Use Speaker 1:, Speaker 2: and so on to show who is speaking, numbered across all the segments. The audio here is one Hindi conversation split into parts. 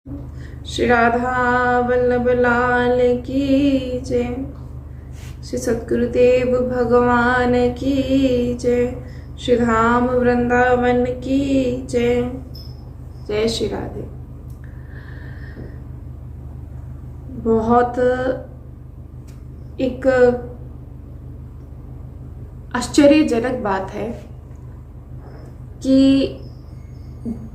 Speaker 1: श्री राधा वल्लभ लाल की जय। श्री सद्गुरुदेव भगवान की जय। श्री धाम वृंदावन की जय। जय श्री राधे। बहुत एक आश्चर्यजनक बात है कि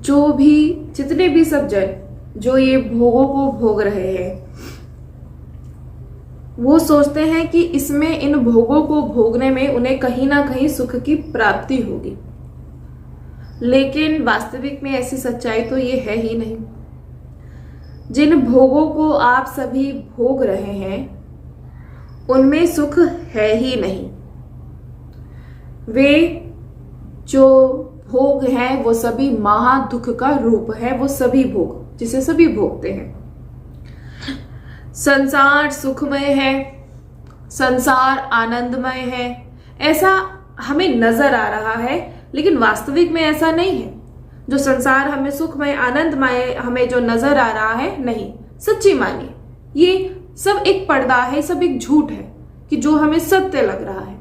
Speaker 1: जितने भी सब जन जो ये भोगों को भोग रहे हैं, वो सोचते हैं कि इसमें, इन भोगों को भोगने में उन्हें कहीं ना कहीं सुख की प्राप्ति होगी, लेकिन वास्तविक में ऐसी सच्चाई तो ये है ही नहीं। जिन भोगों को आप सभी भोग रहे हैं उनमें सुख है ही नहीं। वे जो भोग हैं वो सभी महादुख का रूप है। वो सभी भोग जिसे सभी भोगते हैं। संसार सुखमय है, संसार आनंदमय है, ऐसा हमें नजर आ रहा है, लेकिन वास्तविक में ऐसा नहीं है। जो संसार हमें सुखमय आनंदमय हमें जो नजर आ रहा है, नहीं, सच्ची मानिए ये सब एक पर्दा है, सब एक झूठ है कि जो हमें सत्य लग रहा है।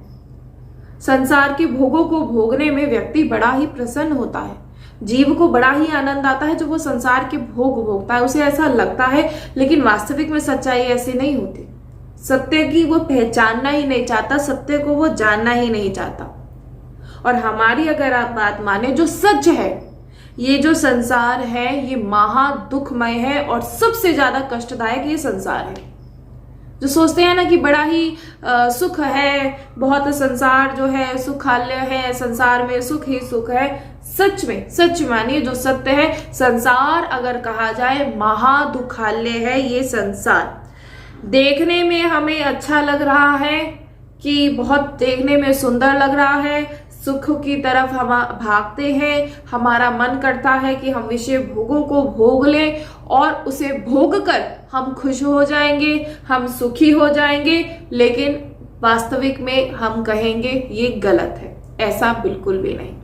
Speaker 1: संसार के भोगों को भोगने में व्यक्ति बड़ा ही प्रसन्न होता है, जीव को बड़ा ही आनंद आता है जो वो संसार के भोग भोगता है, उसे ऐसा लगता है, लेकिन वास्तविक में सच्चाई ऐसी नहीं होती। सत्य की वो पहचानना ही नहीं चाहता, सत्य को वो जानना ही नहीं चाहता। और हमारी अगर आप बात माने, जो सच है, ये जो संसार है ये महादुखमय है और सबसे ज्यादा कष्टदायक ये संसार है। जो सोचते हैं ना कि बड़ा ही सुख है, बहुत संसार जो है सुखालय है, संसार में सुख ही सुख है, सच में सच मानिए जो सत्य है, संसार अगर कहा जाए महादुखालय है ये संसार। देखने में हमें अच्छा लग रहा है कि बहुत देखने में सुंदर लग रहा है, सुख की तरफ हम भागते हैं, हमारा मन करता है कि हम विषय भोगों को भोग लें और उसे भोग कर हम खुश हो जाएंगे, हम सुखी हो जाएंगे, लेकिन वास्तविक में हम कहेंगे ये गलत है। ऐसा बिल्कुल भी नहीं।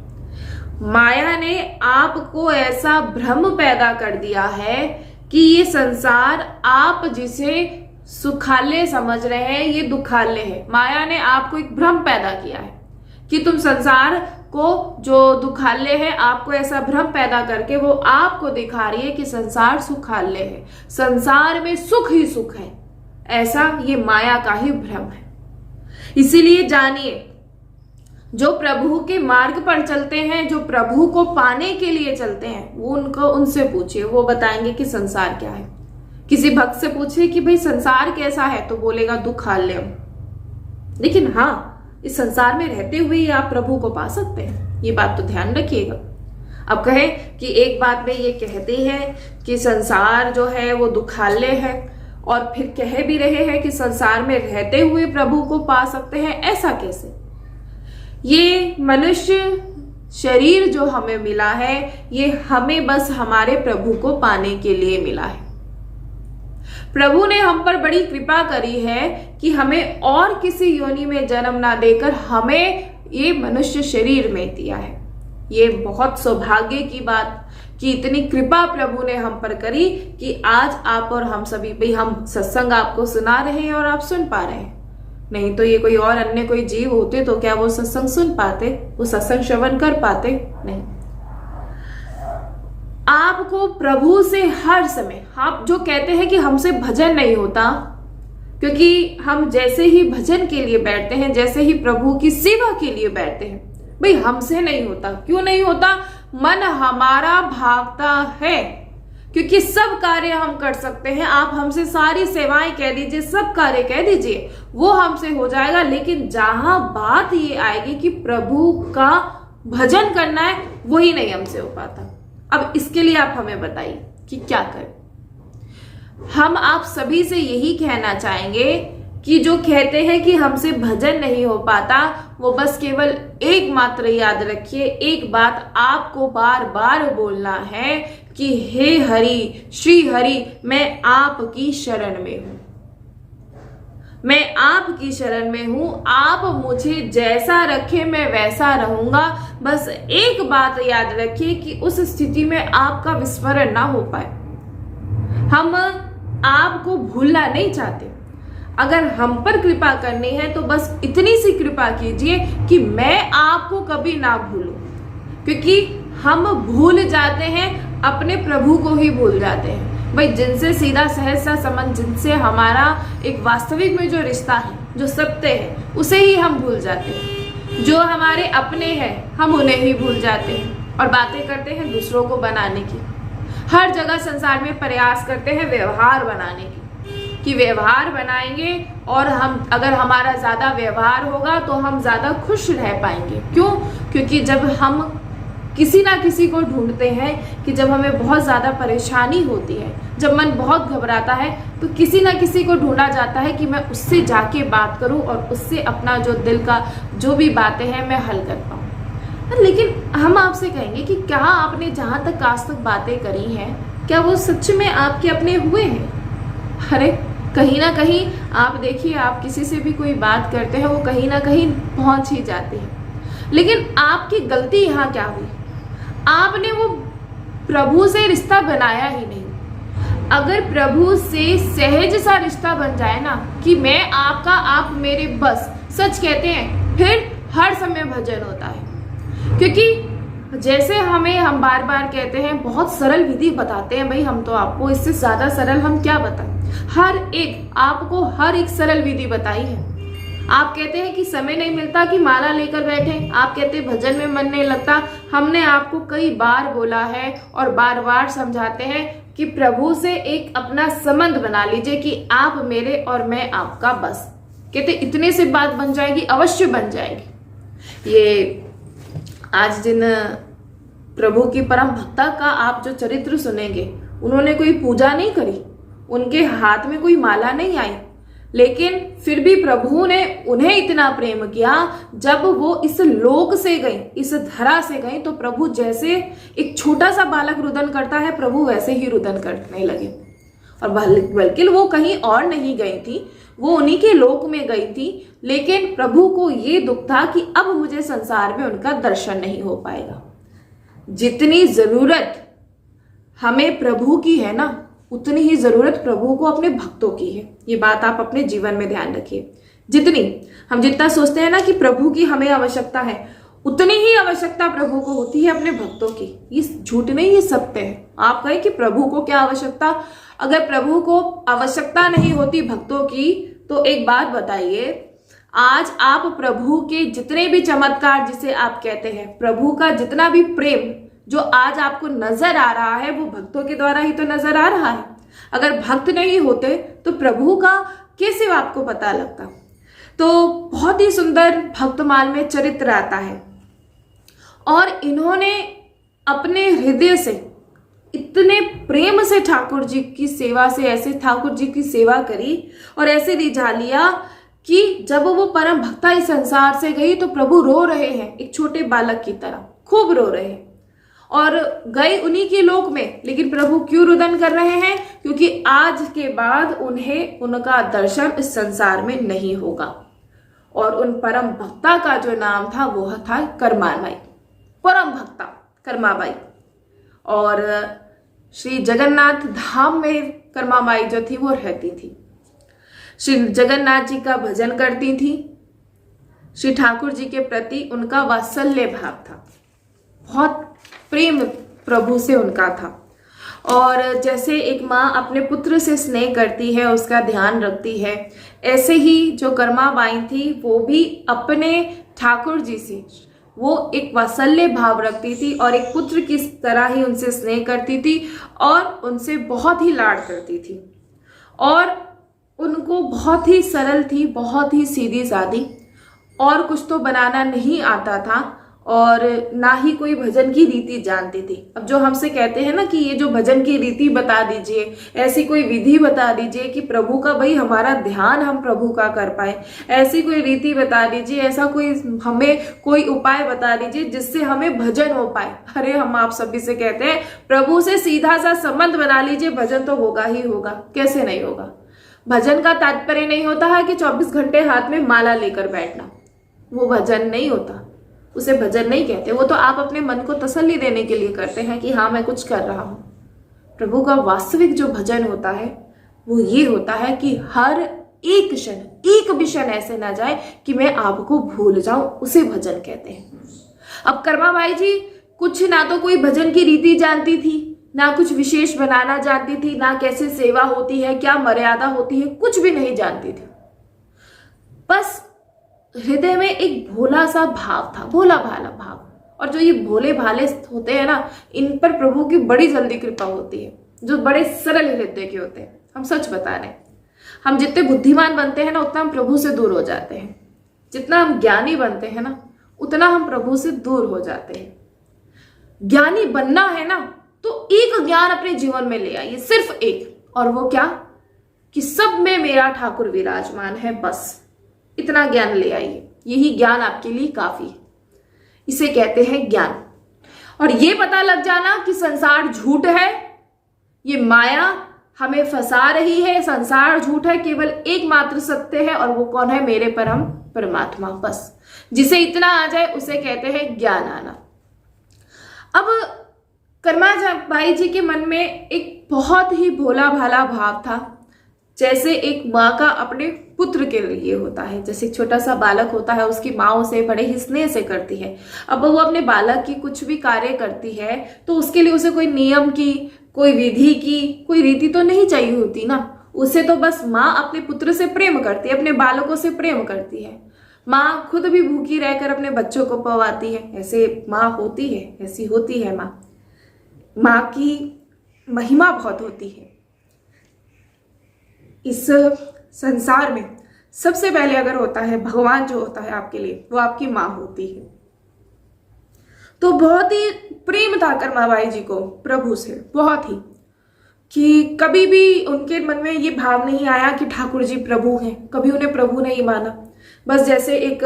Speaker 1: माया ने आपको ऐसा भ्रम पैदा कर दिया है कि ये संसार आप जिसे सुखालय समझ रहे हैं ये दुखालय है। माया ने आपको एक भ्रम पैदा किया है कि तुम संसार को जो दुखालय है, आपको ऐसा भ्रम पैदा करके वो आपको दिखा रही है कि संसार सुखालय है, संसार में सुख ही सुख है। ऐसा ये माया का ही भ्रम है। इसीलिए जानिए, जो प्रभु के मार्ग पर चलते हैं, जो प्रभु को पाने के लिए चलते हैं, वो उनसे पूछिए, वो बताएंगे कि संसार क्या है। किसी भक्त से पूछिए कि भाई संसार कैसा है, तो बोलेगा दुखालय। लेकिन हाँ, इस संसार में रहते हुए ही आप प्रभु को पा सकते हैं, ये बात तो ध्यान रखिएगा। अब कहें कि एक बात में ये कहते हैं कि संसार जो है वो दुखालय है, और फिर कह भी रहे हैं कि संसार में रहते हुए प्रभु को पा सकते हैं, ऐसा कैसे? ये मनुष्य शरीर जो हमें मिला है, ये हमें बस हमारे प्रभु को पाने के लिए मिला है। प्रभु ने हम पर बड़ी कृपा करी है कि हमें और किसी योनि में जन्म ना देकर हमें ये मनुष्य शरीर में दिया है। ये बहुत सौभाग्य की बात कि इतनी कृपा प्रभु ने हम पर करी कि आज आप और हम सभी, भाई हम सत्संग आपको सुना रहे हैं और आप सुन पा रहे हैं। नहीं तो ये कोई और अन्य कोई जीव होते तो क्या वो सत्संग सुन पाते, वो सत्संग श्रवण कर पाते? नहीं। आपको प्रभु से हर समय, आप जो कहते हैं कि हमसे भजन नहीं होता, क्योंकि हम जैसे ही भजन के लिए बैठते हैं, जैसे ही प्रभु की सेवा के लिए बैठते हैं, भाई हमसे नहीं होता। क्यों नहीं होता? मन हमारा भागता है, क्योंकि सब कार्य हम कर सकते हैं। आप हमसे सारी सेवाएं कह दीजिए, सब कार्य कह दीजिए, वो हमसे हो जाएगा। लेकिन जहां बात ये आएगी कि प्रभु का भजन करना है, वही नहीं हमसे हो पाता। अब इसके लिए आप हमें बताइए कि क्या करें। हम आप सभी से यही कहना चाहेंगे कि जो कहते हैं कि हमसे भजन नहीं हो पाता, वो बस केवल एकमात्र याद रखिए, एक बात आपको बार बार बोलना है कि हे हरि, श्री हरि, मैं आपकी शरण में हूं, मैं आपकी शरण में हूं। आप मुझे जैसा रखे मैं वैसा रहूंगा। बस एक बात याद रखिए कि उस स्थिति में आपका विस्मरण ना हो पाए। हम आपको भूलना नहीं चाहते। अगर हम पर कृपा करनी है तो बस इतनी सी कृपा कीजिए कि मैं आपको कभी ना भूलूं, क्योंकि हम भूल जाते हैं, अपने प्रभु को ही भूल जाते हैं। भाई, जिनसे सीधा सहज सा संबंध, जिनसे हमारा एक वास्तविक में जो रिश्ता है, जो सत्य है, उसे ही हम भूल जाते हैं। जो हमारे अपने हैं हम उन्हें ही भूल जाते हैं और बातें करते हैं दूसरों को बनाने की। हर जगह संसार में प्रयास करते हैं व्यवहार बनाने की, कि व्यवहार बनाएंगे और हम, अगर हमारा ज्यादा व्यवहार होगा तो हम ज्यादा खुश रह पाएंगे। क्यों? क्योंकि जब हम किसी ना किसी को ढूंढते हैं, कि जब हमें बहुत ज्यादा परेशानी होती है, जब मन बहुत घबराता है, तो किसी ना किसी को ढूंढा जाता है कि मैं उससे जाके बात करूं और उससे अपना जो दिल का जो भी बातें हैं मैं हल कर पाऊं। लेकिन हम आपसे कहेंगे कि क्या आपने जहां तक आज तक बातें करी हैं, क्या वो सच में आपके अपने हुए हैं? अरे, कहीं ना कहीं आप देखिए, आप किसी से भी कोई बात करते हैं, वो कहीं ना कहीं पहुंच ही जाती है। लेकिन आपकी गलती यहाँ क्या हुई? आपने वो प्रभु से रिश्ता बनाया ही नहीं। अगर प्रभु से सहज सा रिश्ता बन जाए ना, कि मैं आपका, आप मेरे, बस सच कहते हैं, फिर हर समय भजन होता है। क्योंकि जैसे हम बार बार कहते हैं, बहुत सरल विधि बताते हैं। भाई, हम तो आपको इससे ज्यादा सरल हम क्या बताएं? आपको हर एक सरल विधि बताई है। आप कहते हैं कि समय नहीं मिलता कि माला लेकर बैठे, आप कहते हैं भजन में मन नहीं लगता। हमने आपको कई बार बोला है और बार बार समझाते हैं कि प्रभु से एक अपना संबंध बना लीजिए, कि आप मेरे और मैं आपका। बस कहते इतने से बात बन जाएगी, अवश्य बन जाएगी। ये आज जिन प्रभु की परम भक्ता का आप जो चरित्र सुनेंगे, उन्होंने कोई पूजा नहीं करी, उनके हाथ में कोई माला नहीं आई, लेकिन फिर भी प्रभु ने उन्हें इतना प्रेम किया। जब वो इस लोक से गई, इस धरा से गई, तो प्रभु जैसे एक छोटा सा बालक रुदन करता है, प्रभु वैसे ही रुदन करने लगे। और बल्कि वो कहीं और नहीं गई थी, वो उन्हीं के लोक में गई थी। लेकिन प्रभु को ये दुख था कि अब मुझे संसार में उनका दर्शन नहीं हो पाएगा। जितनी जरूरत हमें प्रभु की है ना, उतनी ही जरूरत प्रभु को अपने भक्तों की है। ये बात आप अपने जीवन में ध्यान रखिए। जितना सोचते हैं ना कि प्रभु की हमें आवश्यकता है, उतनी ही आवश्यकता प्रभु को होती है अपने भक्तों की। ये झूठ नहीं, ये सत्य है। आप कहें कि प्रभु को क्या आवश्यकता? अगर प्रभु को आवश्यकता नहीं होती भक्तों की, तो एक बात बताइए, आज आप प्रभु के जितने भी चमत्कार, जिसे आप कहते हैं, प्रभु का जितना भी प्रेम जो आज आपको नजर आ रहा है, वो भक्तों के द्वारा ही तो नजर आ रहा है। अगर भक्त नहीं होते तो प्रभु का कैसे आपको पता लगता? तो बहुत ही सुंदर भक्तमाल में चरित्र आता है, और इन्होंने अपने हृदय से इतने प्रेम से ठाकुर जी की सेवा से, ऐसे ठाकुर जी की सेवा करी और ऐसे रिझा लिया कि जब वो परम भक्ता इस संसार से गई तो प्रभु रो रहे हैं, एक छोटे बालक की तरह खूब रो रहे हैं। और गए उन्हीं के लोक में, लेकिन प्रभु क्यों रुदन कर रहे हैं? क्योंकि आज के बाद उन्हें उनका दर्शन इस संसार में नहीं होगा। और उन परम भक्ता का जो नाम था वो था कर्माबाई, परम भक्ता कर्माबाई। और श्री जगन्नाथ धाम में कर्माबाई जो थी वो रहती थी, श्री जगन्नाथ जी का भजन करती थी। श्री ठाकुर जी के प्रति उनका वात्सल्य भाव था, बहुत प्रेम प्रभु से उनका था। और जैसे एक माँ अपने पुत्र से स्नेह करती है, उसका ध्यान रखती है, ऐसे ही जो कर्माबाई थी वो भी अपने ठाकुर जी से वो एक वात्सल्य भाव रखती थी और एक पुत्र की तरह ही उनसे स्नेह करती थी और उनसे बहुत ही लाड करती थी। और उनको बहुत ही सरल थी, बहुत ही सीधी सादी, और कुछ तो बनाना नहीं आता था और ना ही कोई भजन की रीति जानती थी। अब जो हमसे कहते हैं ना कि ये जो भजन की रीति बता दीजिए, ऐसी कोई विधि बता दीजिए कि प्रभु का, भाई हमारा ध्यान हम प्रभु का कर पाए, ऐसी कोई रीति बता दीजिए, ऐसा कोई हमें कोई उपाय बता दीजिए जिससे हमें भजन हो पाए। अरे हम आप सभी से कहते हैं प्रभु से सीधा सा संबंध बना लीजिए, भजन तो होगा ही होगा। कैसे नहीं होगा? भजन का तात्पर्य नहीं होता है कि 24 घंटे हाथ में माला लेकर बैठना, वो भजन नहीं होता, उसे भजन नहीं कहते। वो तो आप अपने मन को तसल्ली देने के लिए करते हैं कि हाँ मैं कुछ कर रहा हूं। प्रभु का वास्तविक जो भजन होता है वो ये होता है कि हर एक क्षण एक भी क्षण ऐसे ना जाए कि मैं आपको भूल जाऊं, उसे भजन कहते हैं। अब कर्माबाई जी कुछ ना तो कोई भजन की रीति जानती थी, ना कुछ विशेष बनाना जानती थी, ना कैसे सेवा होती है, क्या मर्यादा होती है, कुछ भी नहीं जानती थी। बस हृदय में एक भोला सा भाव था, भोला भाला भाव। और जो ये भोले भाले होते हैं ना, इन पर प्रभु की बड़ी जल्दी कृपा होती है, जो बड़े सरल हृदय के होते हैं। हम सच बता रहे हैं, हम जितने बुद्धिमान बनते हैं ना उतना हम प्रभु से दूर हो जाते हैं। जितना हम ज्ञानी बनते हैं ना उतना हम प्रभु से दूर हो जाते हैं। ज्ञानी बनना है ना तो एक ज्ञान अपने जीवन में ले आइए, सिर्फ एक, और वो क्या कि सब में मेरा ठाकुर विराजमान है। बस इतना ज्ञान ले आइए, यही ज्ञान आपके लिए काफी है। इसे कहते हैं ज्ञान। और ये पता लग जाना कि संसार झूठ है, ये माया हमें फंसा रही है, संसार झूठ है, केवल एकमात्र सत्य है, और वो कौन है? मेरे परम परमात्मा। बस जिसे इतना आ जाए उसे कहते हैं ज्ञान आना। अब कर्माबाई जी के मन में एक बहुत ही भोला भाला भाव था, जैसे एक माँ का अपने पुत्र के लिए होता है। जैसे एक छोटा सा बालक होता है, उसकी माँ उसे बड़े ही स्नेह से करती है। अब वो अपने बालक की कुछ भी कार्य करती है तो उसके लिए उसे कोई नियम की, कोई विधि की, कोई रीति तो नहीं चाहिए होती ना। उसे तो बस माँ अपने पुत्र से प्रेम करती है, अपने बालकों से प्रेम करती है। माँ खुद भी भूखी रहकर अपने बच्चों को पवाती है। ऐसे माँ होती है, ऐसी होती है माँ। माँ की महिमा बहुत होती है। इस संसार में सबसे पहले अगर होता है भगवान, जो होता है आपके लिए, वो आपकी माँ होती है। तो बहुत ही प्रेम था कर्माबाई जी को प्रभु से, बहुत ही, कि कभी भी उनके मन में ये भाव नहीं आया कि ठाकुर जी प्रभु हैं। कभी उन्हें प्रभु नहीं माना। बस जैसे एक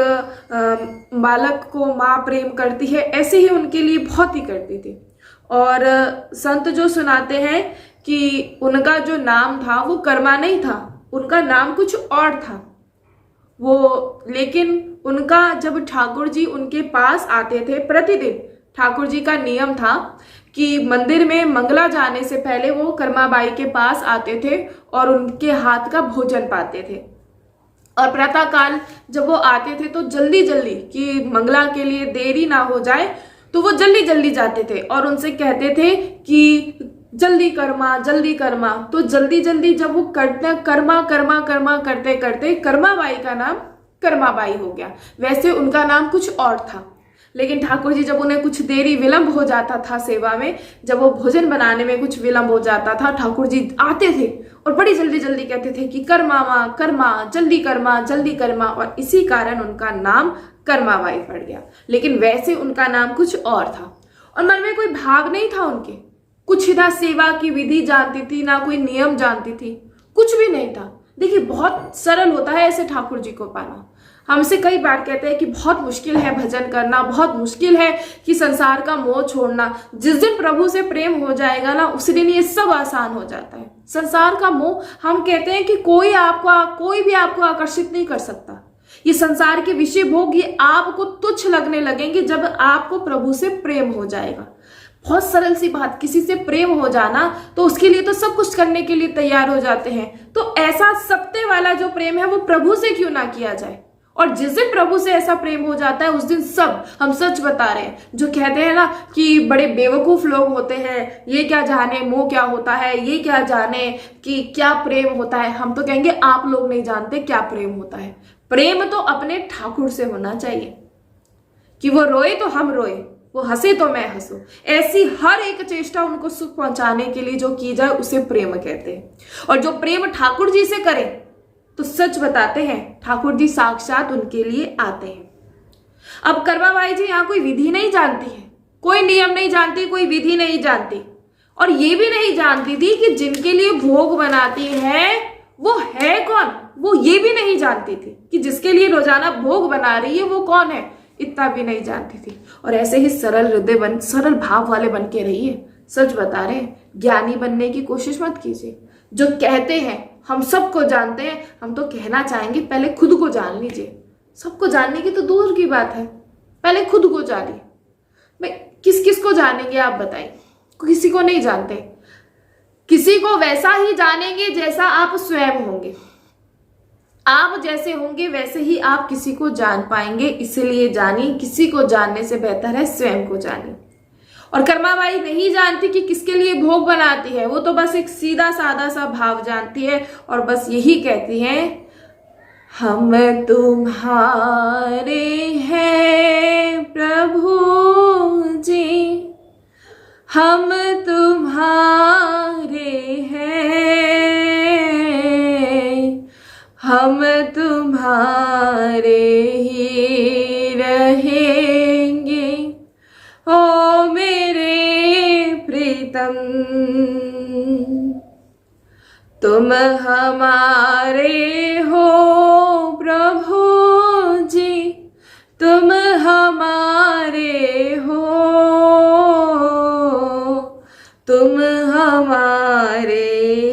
Speaker 1: बालक को माँ प्रेम करती है, ऐसे ही उनके लिए बहुत ही करती थी। और संत जो सुनाते हैं कि उनका जो नाम था वो कर्मा नहीं था, उनका नाम कुछ और था वो। लेकिन उनका जब ठाकुर जी उनके पास आते थे प्रतिदिन, ठाकुर जी का नियम था कि मंदिर में मंगला जाने से पहले वो कर्माबाई के पास आते थे और उनके हाथ का भोजन पाते थे। और प्रातः काल जब वो आते थे तो जल्दी जल्दी, कि मंगला के लिए देरी ना हो जाए, तो वो जल्दी जल्दी जाते थे और उनसे कहते थे कि जल्दी कर्मा, जल्दी कर्मा। तो जल्दी जल्दी जब वो करते कर्मा कर्मा कर्मा करते करते कर्माबाई का नाम कर्माबाई हो गया। वैसे उनका नाम कुछ और था, लेकिन ठाकुर जी जब उन्हें कुछ देरी विलंब हो जाता था सेवा में, जब वो भोजन बनाने में कुछ विलंब हो जाता था, ठाकुर जी आते थे और बड़ी जल्दी जल्दी कहते थे कि कर्मा माँ कर्मा, जल्दी कर्मा, जल्दी कर्मा। और इसी कारण उनका नाम कर्माबाई पड़ गया। लेकिन वैसे उनका नाम कुछ और था और मन में कोई भाव नहीं था उनके। कुछ ना सेवा की विधि जानती थी, ना कोई नियम जानती थी, कुछ भी नहीं था। देखिए बहुत सरल होता है ऐसे ठाकुर जी को पाना। हमसे कई बार कहते हैं कि बहुत मुश्किल है भजन करना, बहुत मुश्किल है कि संसार का मोह छोड़ना। जिस दिन प्रभु से प्रेम हो जाएगा ना, उस दिन ये सब आसान हो जाता है। संसार का मोह, हम कहते हैं कि कोई भी आपको आकर्षित नहीं कर सकता। ये संसार के विषय भोग ये आपको तुच्छ लगने लगेंगे जब आपको प्रभु से प्रेम हो जाएगा। बहुत सरल सी बात, किसी से प्रेम हो जाना तो उसके लिए तो सब कुछ करने के लिए तैयार हो जाते हैं। तो ऐसा सत्य वाला जो प्रेम है वो प्रभु से क्यों ना किया जाए। और जिस दिन प्रभु से ऐसा प्रेम हो जाता है उस दिन सब, हम सच बता रहे हैं, जो कहते हैं ना कि बड़े बेवकूफ लोग होते हैं, ये क्या जाने मोह क्या होता है, ये क्या जाने कि क्या प्रेम होता है, हम तो कहेंगे आप लोग नहीं जानते क्या प्रेम होता है। प्रेम तो अपने ठाकुर से होना चाहिए कि वो रोए तो हम रोए, वो हंसे तो मैं हंसूं। ऐसी हर एक चेष्टा उनको सुख पहुंचाने के लिए जो की जाए उसे प्रेम कहते हैं। और जो प्रेम ठाकुर जी से करे तो सच बताते हैं ठाकुर जी साक्षात उनके लिए आते हैं। अब कर्माबाई जी यहाँ कोई विधि नहीं जानती है, कोई नियम नहीं जानती, कोई विधि नहीं जानती, और ये भी नहीं जानती थी कि जिनके लिए भोग बनाती है वो है कौन। वो ये भी नहीं जानती थी कि जिसके लिए रोजाना भोग बना रही है वो कौन है, इतना भी नहीं जानती थी। और ऐसे ही सरल हृदय सरल भाव वाले बन के रहिए। सच बता रहे हैं, ज्ञानी बनने की कोशिश मत कीजिए। जो कहते हैं हम सबको जानते हैं, हम तो कहना चाहेंगे पहले खुद को जान लीजिए। सबको जानने की तो दूर की बात है, पहले खुद को जानिए। भाई किस किस को जानेंगे आप बताइए, किसी को नहीं जानते। किसी को वैसा ही जानेंगे जैसा आप स्वयं होंगे। आप जैसे होंगे वैसे ही आप किसी को जान पाएंगे। इसलिए जानिए, किसी को जानने से बेहतर है स्वयं को जानिए। और कर्माबाई नहीं जानती कि किसके लिए भोग बनाती है, वो तो बस एक सीधा सादा सा भाव जानती है और बस यही कहती है, हम तुम्हारे हैं प्रभु जी, हम तुम्हारे हैं, हम तुम्हारे ही रहेंगे ओ मेरे प्रीतम। तुम हमारे हो प्रभु जी, तुम हमारे हो, तुम हमारे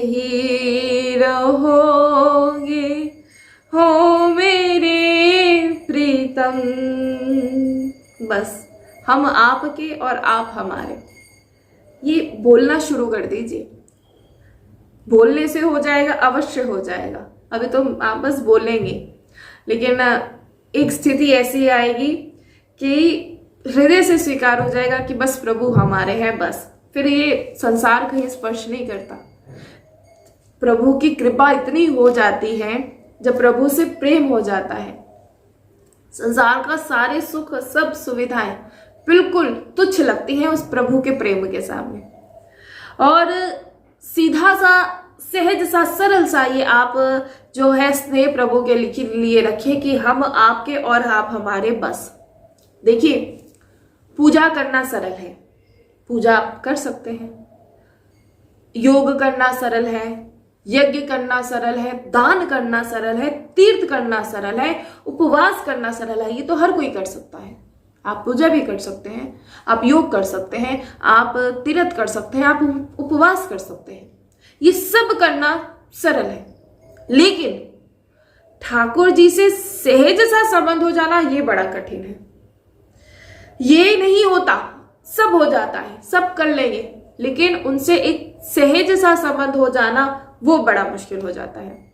Speaker 1: ही रहोगे हो मेरे प्रीतम। बस हम आपके और आप हमारे, ये बोलना शुरू कर दीजिए। बोलने से हो जाएगा, अवश्य हो जाएगा। अभी तो आप बस बोलेंगे, लेकिन एक स्थिति ऐसी आएगी कि हृदय से स्वीकार हो जाएगा कि बस प्रभु हमारे हैं। बस फिर ये संसार कहीं स्पर्श नहीं करता। प्रभु की कृपा इतनी हो जाती है, जब प्रभु से प्रेम हो जाता है, संसार का सारे सुख, सब सुविधाएं बिल्कुल तुच्छ लगती हैं उस प्रभु के प्रेम के सामने। और सीधा सा, सहज सा, सरल सा ये आप जो है स्नेह प्रभु के लिए रखिए कि हम आपके और आप हमारे। बस देखिए, पूजा करना सरल है, पूजा आप कर सकते हैं, योग करना सरल है, यज्ञ करना सरल है, दान करना सरल है, तीर्थ करना सरल है, उपवास करना सरल है। ये तो हर कोई कर सकता है। आप पूजा भी कर सकते हैं, आप योग कर सकते हैं, आप तीर्थ कर सकते हैं, आप उपवास कर सकते हैं। ये सब करना सरल है। लेकिन ठाकुर जी से सहज सा संबंध हो जाना ये बड़ा कठिन है। ये नहीं होता, सब हो जाता है, सब कर लेंगे, लेकिन उनसे एक सहज सा संबंध हो जाना वो बड़ा मुश्किल हो जाता है।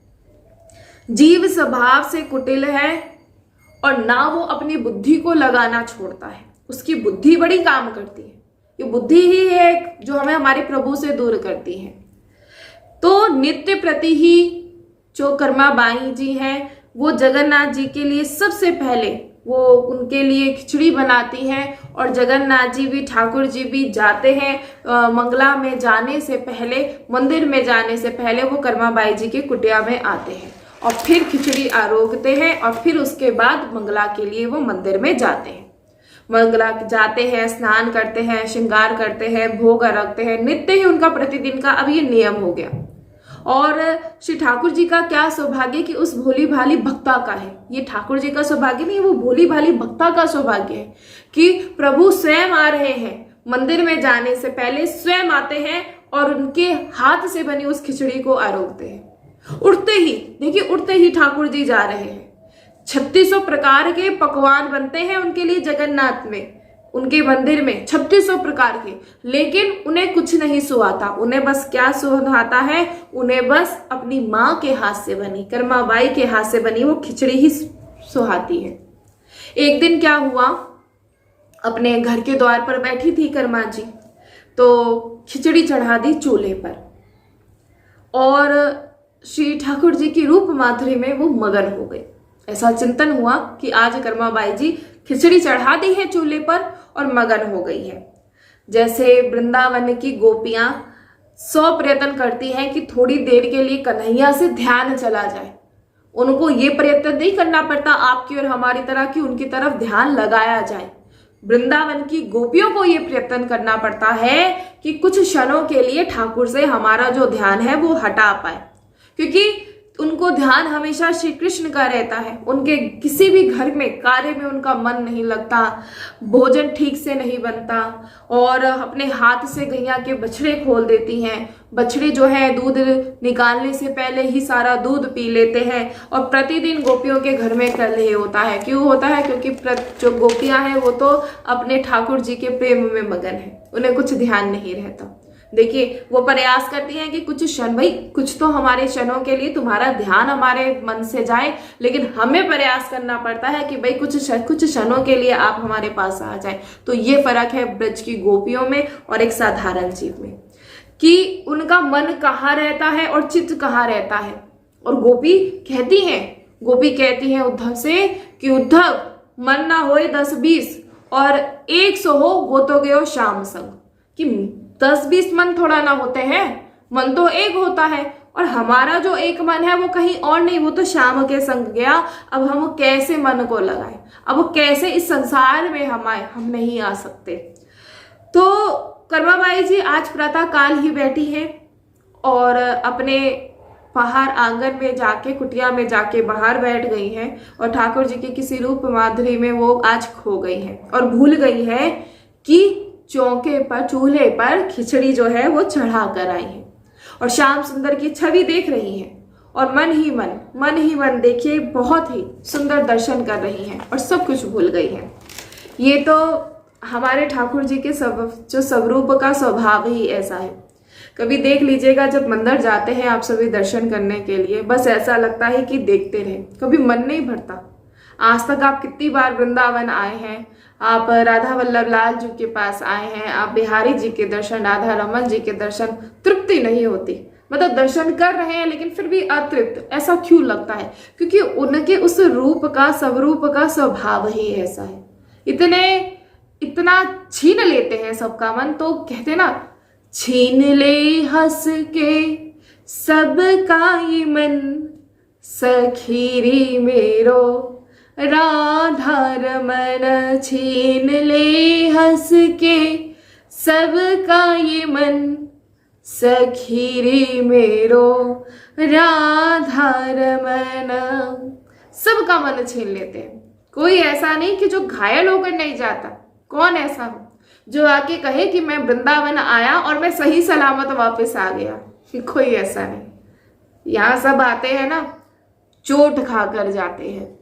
Speaker 1: जीव स्वभाव से कुटिल है और ना वो अपनी बुद्धि को लगाना छोड़ता है। उसकी बुद्धि बड़ी काम करती है। ये बुद्धि ही है जो हमें हमारे प्रभु से दूर करती है। तो नित्य प्रति ही जो कर्माबाई जी हैं, वो जगन्नाथ जी के लिए सबसे पहले वो उनके लिए खिचड़ी बनाती हैं। और जगन्नाथ जी भी, ठाकुर जी भी जाते हैं मंगला में जाने से पहले, मंदिर में जाने से पहले वो कर्माबाई जी की कुटिया में आते हैं और फिर खिचड़ी आरोगते हैं और फिर उसके बाद मंगला के लिए वो मंदिर में जाते हैं। मंगला जाते हैं, स्नान करते हैं, श्रृंगार करते हैं, भोग रखते हैं। नित्य ही उनका प्रतिदिन का अब ये नियम हो गया। और श्री ठाकुर जी का क्या सौभाग्य कि उस भोली भाली भक्ता का है। ये ठाकुर जी का सौभाग्य नहीं, वो भोली भाली भक्ता का सौभाग्य है कि प्रभु स्वयं आ रहे हैं। मंदिर में जाने से पहले स्वयं आते हैं और उनके हाथ से बनी उस खिचड़ी को आरोगते हैं। उठते ही देखिए, उठते ही ठाकुर जी जा रहे हैं। 3600 प्रकार के पकवान बनते हैं उनके लिए जगन्नाथ में, उनके मंदिर में 3600 प्रकार के। लेकिन उन्हें कुछ नहीं सुहाता। उन्हें बस क्या सुहाता है? उन्हें बस अपनी माँ के हाथ से बनी, कर्माबाई के हाथ से बनी वो खिचड़ी ही सुहाती है। एक दिन क्या हुआ, अपने घर के द्वार पर बैठी थी कर्मा जी, तो खिचड़ी चढ़ा दी चूल्हे पर और श्री ठाकुर जी की रूप माधुरी में वो मगन हो गई। ऐसा चिंतन हुआ कि आज कर्माबाई जी खिचड़ी चढ़ा दी है चूल्हे पर और मगन हो गई है। जैसे वृंदावन की गोपियां 100 प्रयत्न करती हैं कि थोड़ी देर के लिए कन्हैया से ध्यान चला जाए। उनको ये प्रयत्न नहीं करना पड़ता आपकी और हमारी तरह कि उनकी तरफ ध्यान लगाया जाए। वृंदावन की गोपियों को ये प्रयत्न करना पड़ता है कि कुछ क्षणों के लिए ठाकुर से हमारा जो ध्यान है वो हटा पाए, क्योंकि उनको ध्यान हमेशा श्री कृष्ण का रहता है। उनके किसी भी घर में कार्य में उनका मन नहीं लगता, भोजन ठीक से नहीं बनता और अपने हाथ से गैया के बछड़े खोल देती हैं। बछड़े जो है दूध निकालने से पहले ही सारा दूध पी लेते हैं और प्रतिदिन गोपियों के घर में कलह होता है। क्यों होता है? क्योंकि जो गोपियां हैं वो तो अपने ठाकुर जी के प्रेम में मगन है, उन्हें कुछ ध्यान नहीं रहता। देखिए वो प्रयास करती हैं कि कुछ क्षण, भाई कुछ तो हमारे क्षणों के लिए तुम्हारा ध्यान हमारे मन से जाए, लेकिन हमें प्रयास करना पड़ता है कि भाई कुछ क्षणों के लिए आप हमारे पास आ जाए। तो ये फर्क है ब्रज की गोपियों में और एक साधारण जीव में, कि उनका मन कहाँ रहता है और चित्त कहाँ रहता है। और गोपी कहती हैं उद्धव से कि उद्धव, मन ना होए 10-20 और 100 हो वो तो गयो श्याम संग। कि 10-20 मन थोड़ा ना होते हैं, मन तो एक होता है, और हमारा जो एक मन है वो कहीं और नहीं, वो तो श्याम के संग गया। अब हम कैसे मन को लगाएं, अब कैसे इस संसार में हम आए, हम नहीं आ सकते। तो कर्माबाई जी आज प्रातः काल ही बैठी है और अपने बाहर आंगन में जाके, कुटिया में जाके बाहर बैठ गई हैं और ठाकुर जी की किसी रूप माधुरी में वो आज खो गई है और भूल गई है कि चौके पर, चूल्हे पर खिचड़ी जो है वो चढ़ा कर आई है और श्याम सुंदर की छवि देख रही है और मन ही मन देखिए बहुत ही सुंदर दर्शन कर रही हैं और सब कुछ भूल गई है। ये तो हमारे ठाकुर जी के जो स्वरूप का स्वभाव ही ऐसा है। कभी देख लीजिएगा, जब मंदिर जाते हैं आप सभी दर्शन करने के लिए, बस ऐसा लगता है कि देखते रहे, कभी मन नहीं भरता। आज तक आप कितनी बार वृंदावन आए हैं, आप राधा वल्लभ लाल जी के पास आए हैं, आप बिहारी जी के दर्शन, राधा रमन जी के दर्शन, तृप्ति नहीं होती। मतलब दर्शन कर रहे हैं लेकिन फिर भी अतृप्त। ऐसा क्यों लगता है? क्योंकि उनके उस रूप का, स्वरूप का स्वभाव ही ऐसा है। इतना छीन लेते हैं सबका मन। तो कहते ना, छीन ले हंस के सबका ये मन, सखीरी मेरो राधा रमन। छीन ले हंस के सबका ये मन, सखीरी मेरो राधा रमन। सबका मन छीन लेते हैं। कोई ऐसा नहीं कि जो घायल होकर नहीं जाता। कौन ऐसा हो जो आके कहे कि मैं वृंदावन आया और मैं सही सलामत वापस आ गया? कोई ऐसा नहीं। यहाँ सब आते हैं ना, चोट खाकर जाते हैं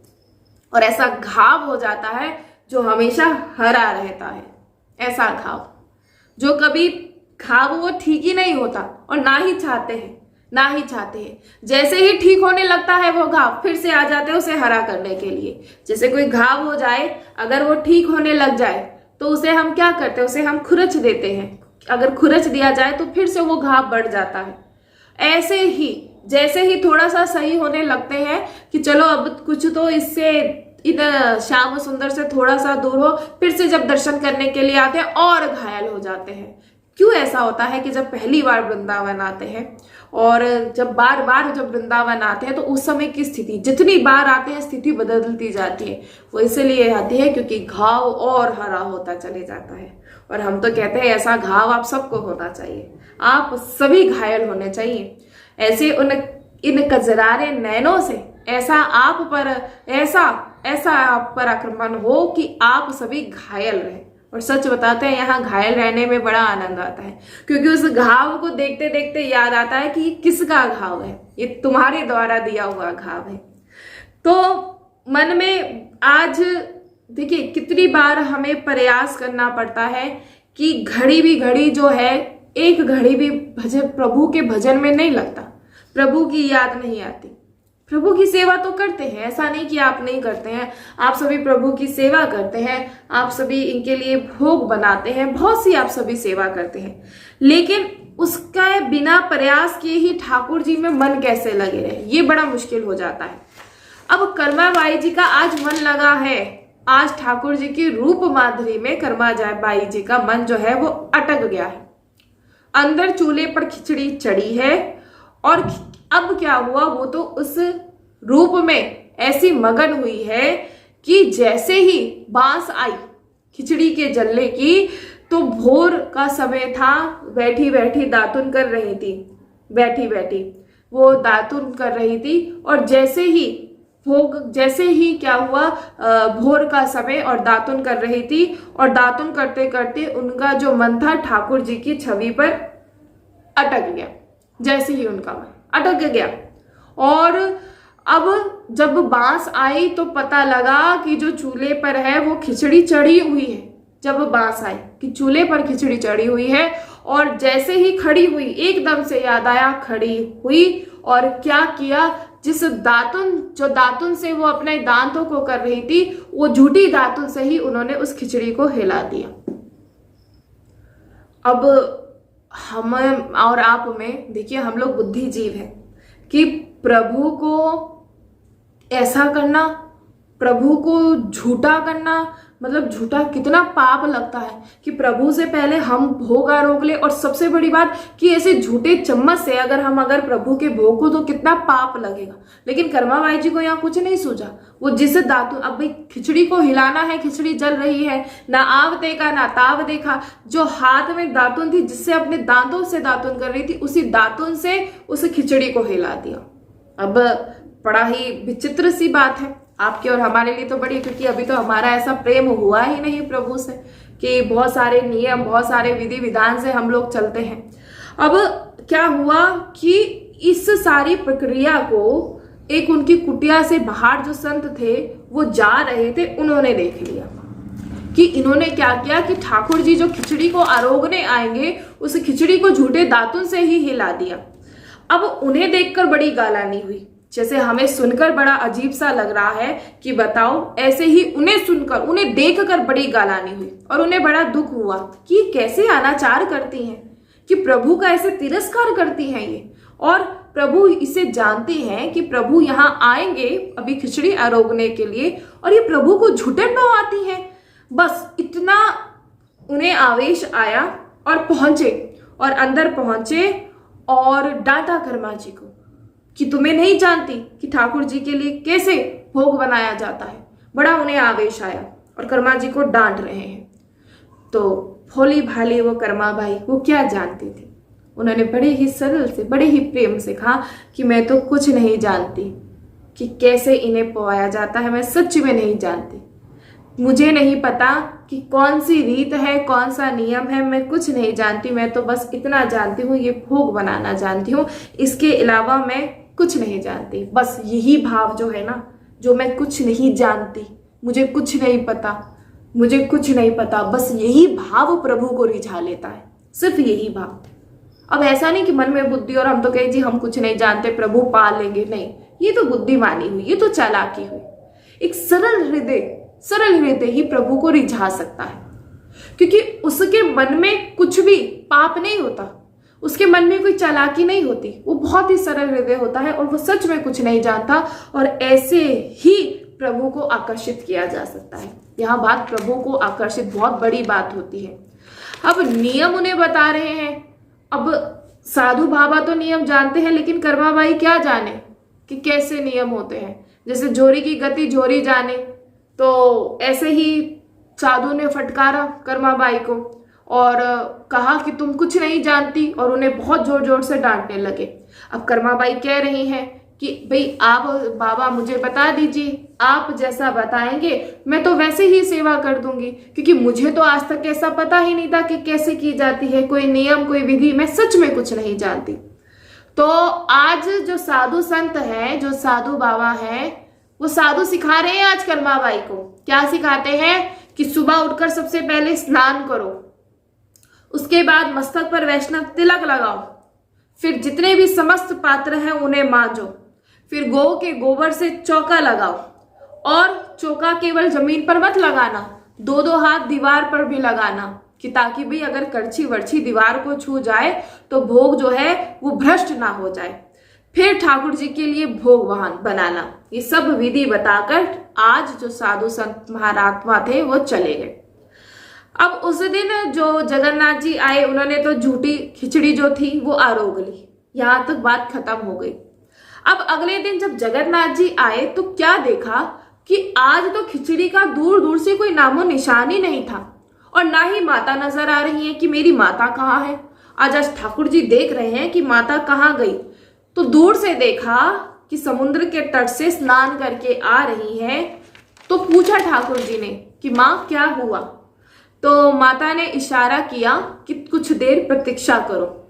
Speaker 1: और ऐसा घाव हो जाता है जो हमेशा हरा रहता है। ऐसा घाव जो कभी घाव वो ठीक ही नहीं होता और ना ही चाहते हैं। जैसे ही ठीक होने लगता है वो घाव, फिर से आ जाते हैं उसे हरा करने के लिए। जैसे कोई घाव हो जाए, अगर वो ठीक होने लग जाए तो उसे हम क्या करते हैं? उसे हम खुरच देते हैं। अगर खुरच दिया जाए तो फिर से वो घाव बढ़ जाता है। ऐसे ही जैसे ही थोड़ा सा सही होने लगते हैं कि चलो अब कुछ तो इससे, इधर श्याम सुंदर से थोड़ा सा दूर हो, फिर से जब दर्शन करने के लिए आते हैं और घायल हो जाते हैं। क्यों ऐसा होता है कि जब पहली बार वृंदावन आते हैं और जब बार बार जब वृंदावन आते हैं तो उस समय की स्थिति, जितनी बार आते हैं स्थिति बदलती जाती है। वो इसलिए आती है क्योंकि घाव और हरा होता चले जाता है। और हम तो कहते हैं ऐसा घाव आप सबको होना चाहिए, आप सभी घायल होने चाहिए। ऐसे इन कजरारे नैनों से ऐसा आप पर आक्रमण हो कि आप सभी घायल रहे। और सच बताते हैं, यहाँ घायल रहने में बड़ा आनंद आता है, क्योंकि उस घाव को देखते देखते याद आता है कि ये किसका घाव है, ये तुम्हारे द्वारा दिया हुआ घाव है। तो मन में आज देखिए कितनी बार हमें प्रयास करना पड़ता है कि घड़ी जो है, एक घड़ी भी प्रभु के भजन में नहीं लगता, प्रभु की याद नहीं आती। प्रभु की सेवा तो करते हैं, ऐसा नहीं कि आप नहीं करते हैं। आप सभी प्रभु की सेवा करते हैं, आप सभी इनके लिए भोग बनाते हैं, बहुत सी आप सभी सेवा करते हैं, लेकिन उसका बिना प्रयास किए ही ठाकुर जी में मन कैसे लगे रहे, ये बड़ा मुश्किल हो जाता है। अब कर्माबाई जी का आज मन लगा है, आज ठाकुर जी की रूप माधुरी में कर्माबाई जी का मन जो है वो अटक गया है। अंदर चूल्हे पर खिचड़ी चढ़ी है और अब क्या हुआ, वो तो उस रूप में ऐसी मगन हुई है कि जैसे ही बांस आई खिचड़ी के जलने की, तो भोर का समय था, बैठी बैठी दातुन कर रही थी, वो दातुन कर रही थी। और जैसे ही क्या हुआ, भोर का समय और दातुन कर रही थी, और दातुन करते करते उनका जो मन था ठाकुर जी की छवि पर अटक गया। जैसे ही उनका मन अटक गया, और अब जब बांस आई तो पता लगा कि जो चूल्हे पर है वो खिचड़ी चढ़ी हुई है। जब बांस आई कि चूल्हे पर खिचड़ी चढ़ी हुई है, और जैसे ही खड़ी हुई एकदम से याद आया, खड़ी हुई और क्या किया, जो दातुन से वो अपने दांतों को कर रही थी, वो झूठी दातुन से ही उन्होंने उस खिचड़ी को हिला दिया। अब हम और आप में देखिए, हम लोग बुद्धिजीव हैं कि प्रभु को ऐसा करना, प्रभु को झूठा करना, मतलब झूठा कितना पाप लगता है कि प्रभु से पहले हम भोग आरोग ले। और सबसे बड़ी बात कि ऐसे झूठे चम्मच से अगर प्रभु के भोग को, तो कितना पाप लगेगा। लेकिन कर्माबाई जी को यहाँ कुछ नहीं सूझा। वो जिस दातुन, अब भाई खिचड़ी को हिलाना है, खिचड़ी जल रही है, ना आव देखा ना ताव देखा, जो हाथ में दातुन थी जिससे अपने दांतों से दातुन कर रही थी, उसी दातुन से उस खिचड़ी को हिला दिया। अब बड़ा ही विचित्र सी बात है आपके और हमारे लिए तो बड़ी, क्योंकि अभी तो हमारा ऐसा प्रेम हुआ ही नहीं प्रभु से कि बहुत सारे नियम, बहुत सारे विधि विधान से हम लोग चलते हैं। अब क्या हुआ कि इस सारी प्रक्रिया को एक उनकी कुटिया से बाहर जो संत थे वो जा रहे थे, उन्होंने देख लिया कि इन्होंने क्या किया कि ठाकुर जी जो खिचड़ी को आरोगने आएंगे, उस खिचड़ी को झूठे दातुन से ही हिला दिया। अब उन्हें देखकर बड़ी गालानी हुई, जैसे हमें सुनकर बड़ा अजीब सा लग रहा है कि बताओ, ऐसे ही उन्हें सुनकर, उन्हें देखकर बड़ी गालानी हुई और उन्हें बड़ा दुख हुआ कि कैसे अनाचार करती हैं, कि प्रभु का ऐसे तिरस्कार करती हैं ये। और प्रभु इसे जानते हैं कि प्रभु यहाँ आएंगे अभी खिचड़ी आरोगने के लिए, और ये प्रभु को झूठन भावाती हैं। बस इतना उन्हें आवेश आया और पहुंचे, और अंदर पहुंचे और डांटा कर्मा जी को कि तुम्हें नहीं जानती कि ठाकुर जी के लिए कैसे भोग बनाया जाता है। बड़ा उन्हें आवेश आया और कर्मा जी को डांट रहे हैं। तो भोली भाली वो कर्मा बाई, वो क्या जानती थी, उन्होंने बड़े ही सरल से, बड़े ही प्रेम से कहा कि मैं तो कुछ नहीं जानती कि कैसे इन्हें पवाया जाता है, मैं सच में नहीं जानती, मुझे नहीं पता कि कौन सी रीत है, कौन सा नियम है, मैं कुछ नहीं जानती। मैं तो बस इतना जानती हूँ, ये भोग बनाना जानती हूँ, इसके अलावा मैं कुछ नहीं जानती। बस यही भाव जो है ना, जो मैं कुछ नहीं जानती, मुझे कुछ नहीं पता, मुझे कुछ नहीं पता, बस यही भाव प्रभु को रिझा लेता है, सिर्फ यही भाव। अब ऐसा नहीं कि मन में बुद्धि और हम तो कहे जी हम कुछ नहीं जानते, प्रभु पाल लेंगे, नहीं, ये तो बुद्धिमानी हुई, ये तो चालाकी हुई। एक सरल हृदय ही प्रभु को रिझा सकता है, क्योंकि उसके मन में कुछ भी पाप नहीं होता, उसके मन में कोई चालाकी नहीं होती, वो बहुत ही सरल हृदय होता है और वो सच में कुछ नहीं जानता, और ऐसे ही प्रभु को आकर्षित किया जा सकता है। यहाँ बात प्रभु को आकर्षित, बहुत बड़ी बात होती है। अब नियम उन्हें बता रहे हैं। अब साधु बाबा तो नियम जानते हैं, लेकिन कर्माबाई क्या जाने कि कैसे नियम होते हैं। जैसे झोरी की गति झोरी जाने, तो ऐसे ही साधु ने फटकारा कर्माबाई को और कहा कि तुम कुछ नहीं जानती, और उन्हें बहुत जोर जोर से डांटने लगे। अब कर्माबाई कह रही हैं कि भाई आप बाबा मुझे बता दीजिए, आप जैसा बताएंगे मैं तो वैसे ही सेवा कर दूंगी, क्योंकि मुझे तो आज तक ऐसा पता ही नहीं था कि कैसे की जाती है, कोई नियम, कोई विधि, मैं सच में कुछ नहीं जानती। तो आज जो साधु संत है, जो साधु बाबा है, वो साधु सिखा रहे हैं आज कर्माबाई को। क्या सिखाते हैं कि सुबह उठकर सबसे पहले स्नान करो, उसके बाद मस्तक पर वैष्णव तिलक लगाओ, फिर जितने भी समस्त पात्र हैं उन्हें मांजो, फिर गौ के गोबर से चौका लगाओ, और चौका केवल जमीन पर मत लगाना, दो दो हाथ दीवार पर भी लगाना, कि ताकि भी अगर करछी वर्छी दीवार को छू जाए तो भोग जो है वो भ्रष्ट ना हो जाए। फिर ठाकुर जी के लिए भोग बनाना। ये सब विधि बताकर आज जो साधु संत महात्मा थे वो चले गए। अब उस दिन जो जगन्नाथ जी आए, उन्होंने तो झूठी खिचड़ी जो थी वो आरोग ली, यहां तक बात खत्म हो गई। अब अगले दिन जब जगन्नाथ जी आए तो क्या देखा कि आज तो खिचड़ी का दूर दूर से कोई नामो निशान ही नहीं था, और ना ही माता नजर आ रही है कि मेरी माता कहाँ है। आज ठाकुर जी देख रहे हैं कि माता कहाँ गई, तो दूर से देखा कि समुद्र के तट से स्नान करके आ रही है। तो पूछा ठाकुर जी ने कि माँ क्या हुआ, तो माता ने इशारा किया कि कुछ देर प्रतीक्षा करो,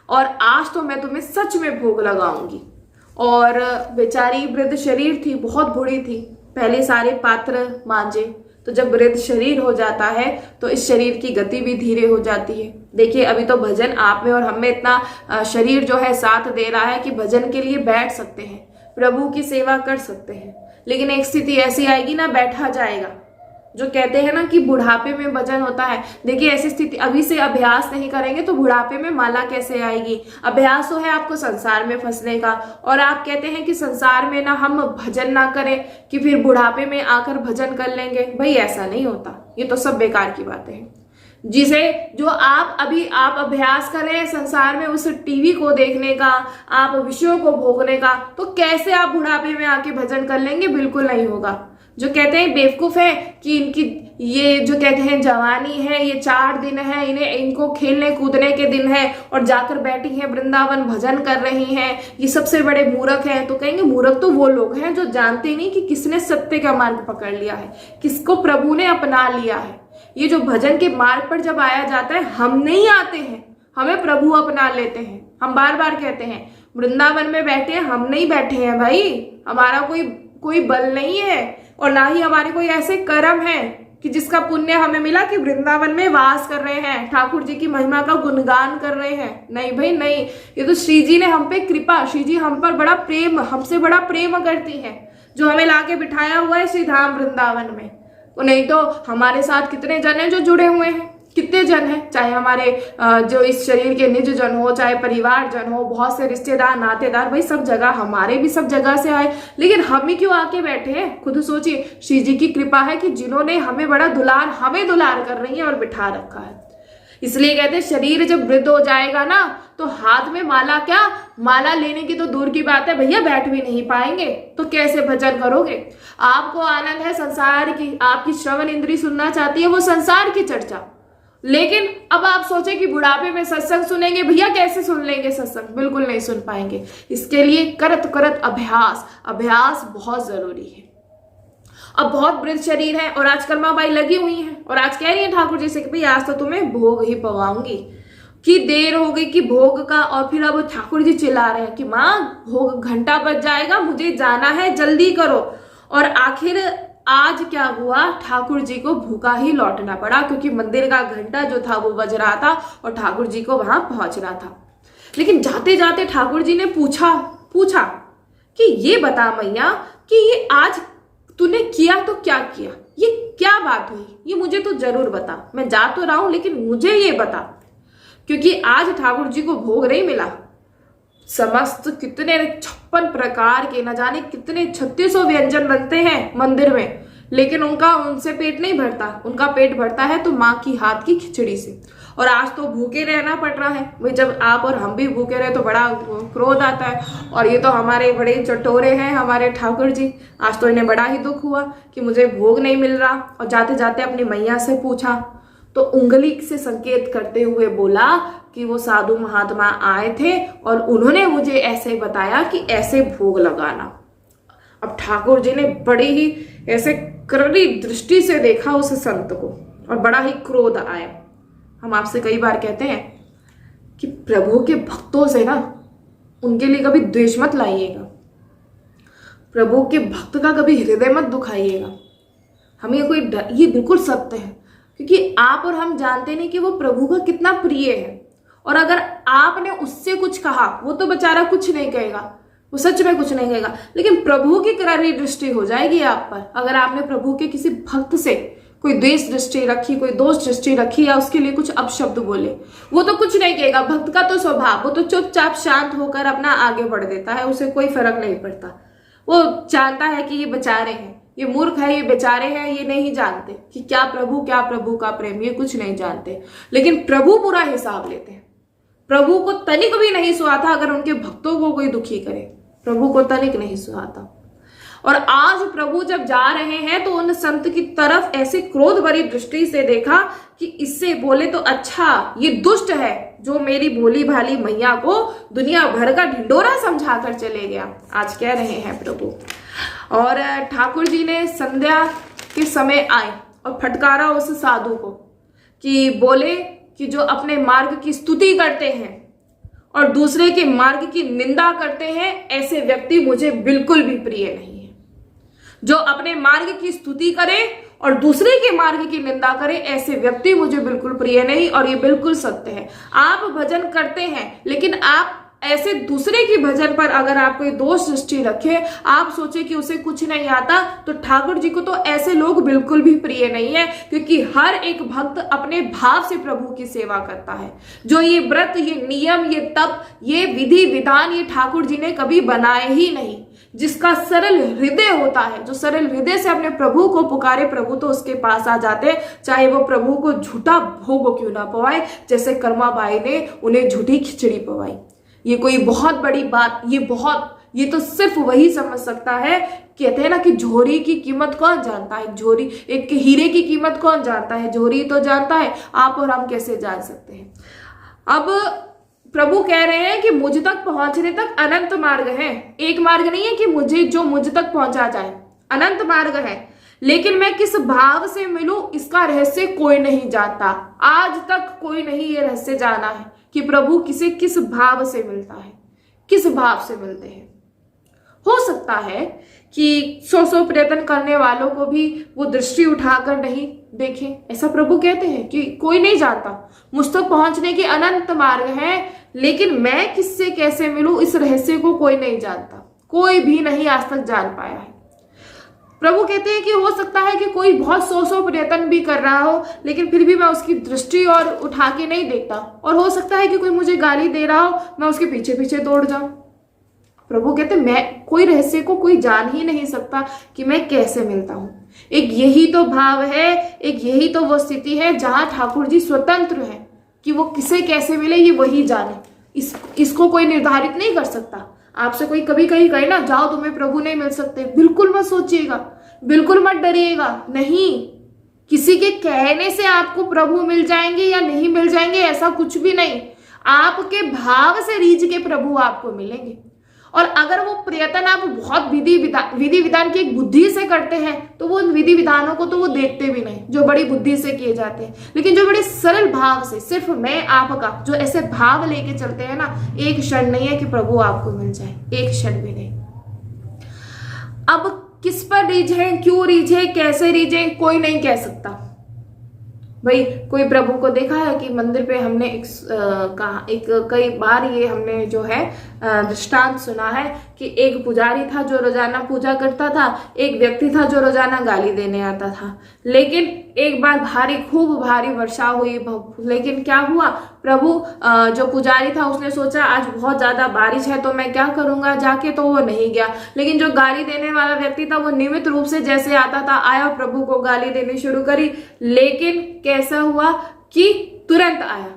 Speaker 1: और आज तो मैं तुम्हें सच में भोग लगाऊंगी। और बेचारी वृद्ध शरीर थी, बहुत बूढ़ी थी, पहले सारे पात्र मांजे, तो जब वृद्ध शरीर हो जाता है तो इस शरीर की गति भी धीरे हो जाती है। देखिए अभी तो भजन आप में और हम में इतना शरीर जो है साथ दे रहा है कि भजन के लिए बैठ सकते हैं, प्रभु की सेवा कर सकते हैं। लेकिन एक स्थिति ऐसी आएगी ना, बैठा जाएगा। जो कहते हैं ना कि बुढ़ापे में भजन होता है, देखिए ऐसी स्थिति अभी से अभ्यास नहीं करेंगे तो बुढ़ापे में माला कैसे आएगी। अभ्यास तो है आपको संसार में फंसने का, और आप कहते हैं कि संसार में ना हम भजन ना करें कि फिर बुढ़ापे में आकर भजन कर लेंगे। भाई ऐसा नहीं होता, ये तो सब बेकार की बातें हैं। जिसे जो आप अभ्यास कर रहे हैं संसार में उस टीवी को देखने का, आप विषयों को भोगने का, तो कैसे आप बुढ़ापे में आके भजन कर लेंगे? बिल्कुल नहीं होगा। जो कहते हैं बेवकूफ है कि इनकी ये जो कहते हैं जवानी है, ये 4 दिन है, इनको खेलने कूदने के दिन है और जाकर बैठी हैं वृंदावन भजन कर रही हैं, ये सबसे बड़े मूर्ख हैं। तो कहेंगे मूर्ख तो वो लोग हैं जो जानते नहीं कि किसने सत्य का मार्ग पकड़ लिया है, किसको प्रभु ने अपना लिया है। ये जो भजन के मार्ग पर जब आया जाता है, हम नहीं आते हैं, हमें प्रभु अपना लेते हैं। हम बार बार कहते हैं वृंदावन में बैठे हैं, हम नहीं बैठे हैं भाई, हमारा कोई बल नहीं है और ना ही हमारे कोई ऐसे कर्म है कि जिसका पुण्य हमें मिला कि वृंदावन में वास कर रहे हैं, ठाकुर जी की महिमा का गुणगान कर रहे हैं। नहीं भाई नहीं, ये तो श्री जी ने हम पे कृपा, श्री जी हम पर बड़ा प्रेम, हमसे बड़ा प्रेम करती है, जो हमें लाके बिठाया हुआ है श्री धाम वृंदावन में। नहीं तो हमारे साथ कितने जन हैं जो जुड़े हुए हैं, कितने जन हैं, चाहे हमारे जो इस शरीर के निज जन हो, चाहे परिवार जन हो, बहुत से रिश्तेदार नातेदार, भाई सब जगह, हमारे भी सब जगह से आए, लेकिन हम ही क्यों आके बैठे हैं? खुद सोचिए, श्री जी की कृपा है कि जिन्होंने हमें बड़ा दुलार, हमें दुलार कर रही है और बिठा रखा है। इसलिए कहते हैं शरीर जब वृद्ध हो जाएगा ना तो हाथ में माला, क्या माला लेने की तो दूर की बात है भैया, बैठ भी नहीं पाएंगे, तो कैसे भजन करोगे? आपको आनंद है संसार की, आपकी श्रवण इंद्री सुनना चाहती है वो संसार की चर्चा, लेकिन अब आप सोचे कि बुढ़ापे में सत्संग सुनेंगे, भैया कैसे सुन लेंगे सत्संग? बिल्कुल नहीं सुन पाएंगे। इसके लिए करत करत अभ्यास बहुत जरूरी है। अब बहुत वृद्ध शरीर है और आज कर्मा बाई लगी हुई है और आज कह रही है ठाकुर जी से कि भाई आज तो तुम्हें भोग ही पवाऊंगी, कि देर हो गई कि भोग का, और फिर अब ठाकुर जी चिल्ला रहे हैं कि माँ भोग घंटा बज जाएगा, मुझे जाना है, जल्दी करो। और आखिर आज क्या हुआ, ठाकुर जी को भूखा ही लौटना पड़ा, क्योंकि मंदिर का घंटा जो था वो बज रहा था और ठाकुर जी को वहां पहुंचना था। लेकिन जाते जाते ठाकुर जी ने पूछा कि ये बता मैया कि ये आज तूने किया तो क्या किया, ये क्या बात हुई, ये मुझे तो जरूर बता। मैं जा तो रहा हूं लेकिन मुझे ये बता, क्योंकि आज ठाकुर जी को भोग नहीं मिला। समस्त कितने 56 प्रकार के, न जाने कितने 3600 व्यंजन बनते हैं मंदिर में, लेकिन उनसे पेट नहीं भरता। उनका पेट भरता है तो माँ की हाथ की खिचड़ी से। और आज तो भूखे रहना पड़ रहा है भाई, जब आप और हम भी भूखे रहे तो बड़ा क्रोध आता है। और ये तो हमारे बड़े चटोरे हैं हमारे ठाकुर जी, आज तो इन्हें बड़ा ही दुख हुआ कि मुझे भोग नहीं मिल रहा, और जाते जाते अपनी मैया से पूछा तो उंगली से संकेत करते हुए बोला कि वो साधु महात्मा आए थे और उन्होंने मुझे ऐसे बताया कि ऐसे भोग लगाना। अब ठाकुर जी ने बड़ी ही ऐसे करड़ी दृष्टि से देखा उस संत को और बड़ा ही क्रोध आया। हम आपसे कई बार कहते हैं कि प्रभु के भक्तों से ना उनके लिए कभी द्वेष मत लाइएगा, प्रभु के भक्त का कभी हृदय मत दुखाइएगा। हमें ये बिल्कुल सत्य है, क्योंकि आप और हम जानते नहीं कि वो प्रभु का कितना प्रिय है। और अगर आपने उससे कुछ कहा, वो तो बेचारा कुछ नहीं कहेगा, वो सच में कुछ नहीं कहेगा, लेकिन प्रभु की करारी दृष्टि हो जाएगी आप पर। अगर आपने प्रभु के किसी भक्त से कोई द्वेष दृष्टि रखी, कोई दोष दृष्टि रखी, या उसके लिए कुछ अपशब्द बोले, वो तो कुछ नहीं कहेगा। भक्त का तो स्वभाव, वो तो चुपचाप शांत होकर अपना आगे बढ़ देता है, उसे कोई फर्क नहीं पड़ता। वो जानता है कि ये बेचारे हैं, ये मूर्ख है, ये बेचारे हैं, ये नहीं जानते कि क्या प्रभु का प्रेम, ये कुछ नहीं जानते। लेकिन प्रभु पूरा हिसाब लेते हैं। प्रभु को तनिक भी नहीं सुहाता अगर उनके भक्तों को कोई दुखी करे, प्रभु को तनिक नहीं सुहाता। और आज प्रभु जब जा रहे हैं तो उन संत की तरफ ऐसे क्रोध भरी दृष्टि से देखा कि इससे बोले तो अच्छा, ये दुष्ट है जो मेरी भोली भाली मैया को दुनिया भर का ढिंडोरा समझा कर चले गया। आज कह रहे हैं प्रभु। और ठाकुर जी ने संध्या के समय आए और फटकारा उस साधु को कि बोले कि जो अपने मार्ग की स्तुति करते हैं और दूसरे के मार्ग की निंदा करते हैं, ऐसे व्यक्ति मुझे बिल्कुल भी प्रिय नहीं है। जो अपने मार्ग की स्तुति करे और दूसरे के मार्ग की निंदा करे, ऐसे व्यक्ति मुझे बिल्कुल प्रिय नहीं। और ये बिल्कुल सत्य है। आप भजन करते हैं, लेकिन आप ऐसे दूसरे की भजन पर अगर आप कोई दोष दृष्टि रखे, आप सोचे कि उसे कुछ नहीं आता, तो ठाकुर जी को तो ऐसे लोग बिल्कुल भी प्रिय नहीं है। क्योंकि हर एक भक्त अपने भाव से प्रभु की सेवा करता है। जो ये व्रत, ये नियम, ये तप, ये विधि विधान, ये ठाकुर जी ने कभी बनाए ही नहीं। जिसका सरल हृदय होता है, जो सरल हृदय से अपने प्रभु को पुकारे, प्रभु तो उसके पास आ जाते हैं, चाहे वो प्रभु को झूठा भोग क्यों ना पवाए, जैसे कर्माबाई ने उन्हें झूठी खिचड़ी पवाई। ये कोई बहुत बड़ी बात, ये तो सिर्फ वही समझ सकता है। कहते हैं ना कि झोरी की कीमत कौन जानता है, झोरी, एक हीरे की कीमत कौन जानता है, झोरी तो जानता है। आप और हम कैसे जान सकते हैं। अब प्रभु कह रहे हैं कि मुझ तक पहुंचने तक अनंत मार्ग है। एक मार्ग नहीं है कि मुझ तक पहुंचा जाए, अनंत मार्ग है। लेकिन मैं किस भाव से मिलूं, इसका रहस्य कोई नहीं जानता। आज तक कोई नहीं ये रहस्य जाना है कि प्रभु किसे किस भाव से मिलता है, किस भाव से मिलते हैं। हो सकता है कि 100 प्रयत्न करने वालों को भी वो दृष्टि उठाकर नहीं देखें, ऐसा प्रभु कहते हैं कि कोई नहीं जानता। मुझ तक पहुंचने के अनंत मार्ग हैं, लेकिन मैं किससे कैसे मिलूं, इस रहस्य को कोई नहीं जानता, कोई भी नहीं आज तक जान पाया है। प्रभु कहते हैं कि हो सकता है कि कोई बहुत 100 प्रयत्न भी कर रहा हो, लेकिन फिर भी मैं उसकी दृष्टि और उठा के नहीं देखता। और हो सकता है कि कोई मुझे गाली दे रहा हो, मैं उसके पीछे पीछे दौड़ जाऊं। प्रभु कहते मैं कोई रहस्य को कोई जान ही नहीं सकता कि मैं कैसे मिलता हूं। एक यही तो भाव है, एक यही तो वो स्थिति है जहां ठाकुर जी स्वतंत्र है कि वो किसे कैसे मिले, ये वही जाने। इसको कोई निर्धारित नहीं कर सकता। आपसे कोई कभी कहीं कहे ना, जाओ तुम्हें प्रभु नहीं मिल सकते, बिल्कुल मत सोचिएगा, बिल्कुल मत डरिएगा। नहीं, किसी के कहने से आपको प्रभु मिल जाएंगे या नहीं मिल जाएंगे, ऐसा कुछ भी नहीं। आपके भाव से रीझ के प्रभु आपको मिलेंगे। और अगर वो प्रयत्न आप बहुत विधि विधान की एक बुद्धि से करते हैं, तो वो विधि विधानों को तो वो देखते भी नहीं, जो बड़ी बुद्धि से किए जाते हैं। लेकिन जो बड़े सरल भाव से, सिर्फ मैं आपका, जो ऐसे भाव लेके चलते हैं ना, एक क्षण नहीं है कि प्रभु आपको मिल जाए, एक क्षण भी नहीं। अब किस पर रीझे, क्यों रीझे, कैसे रीझे, कोई नहीं कह सकता। भाई कोई प्रभु को देखा है कि मंदिर पे हमने कई बार ये हमने जो है दृष्टांत सुना है कि एक पुजारी था जो रोजाना पूजा करता था, एक व्यक्ति था जो रोजाना गाली देने आता था। लेकिन एक बार खूब भारी वर्षा हुई, लेकिन क्या हुआ, प्रभु जो पुजारी था उसने सोचा आज बहुत ज्यादा बारिश है तो मैं क्या करूंगा जाके, तो वो नहीं गया। लेकिन जो गाली देने वाला व्यक्ति था वो नियमित रूप से जैसे आता था आया, प्रभु को गाली देनी शुरू करी। लेकिन कैसा हुआ कि तुरंत आया,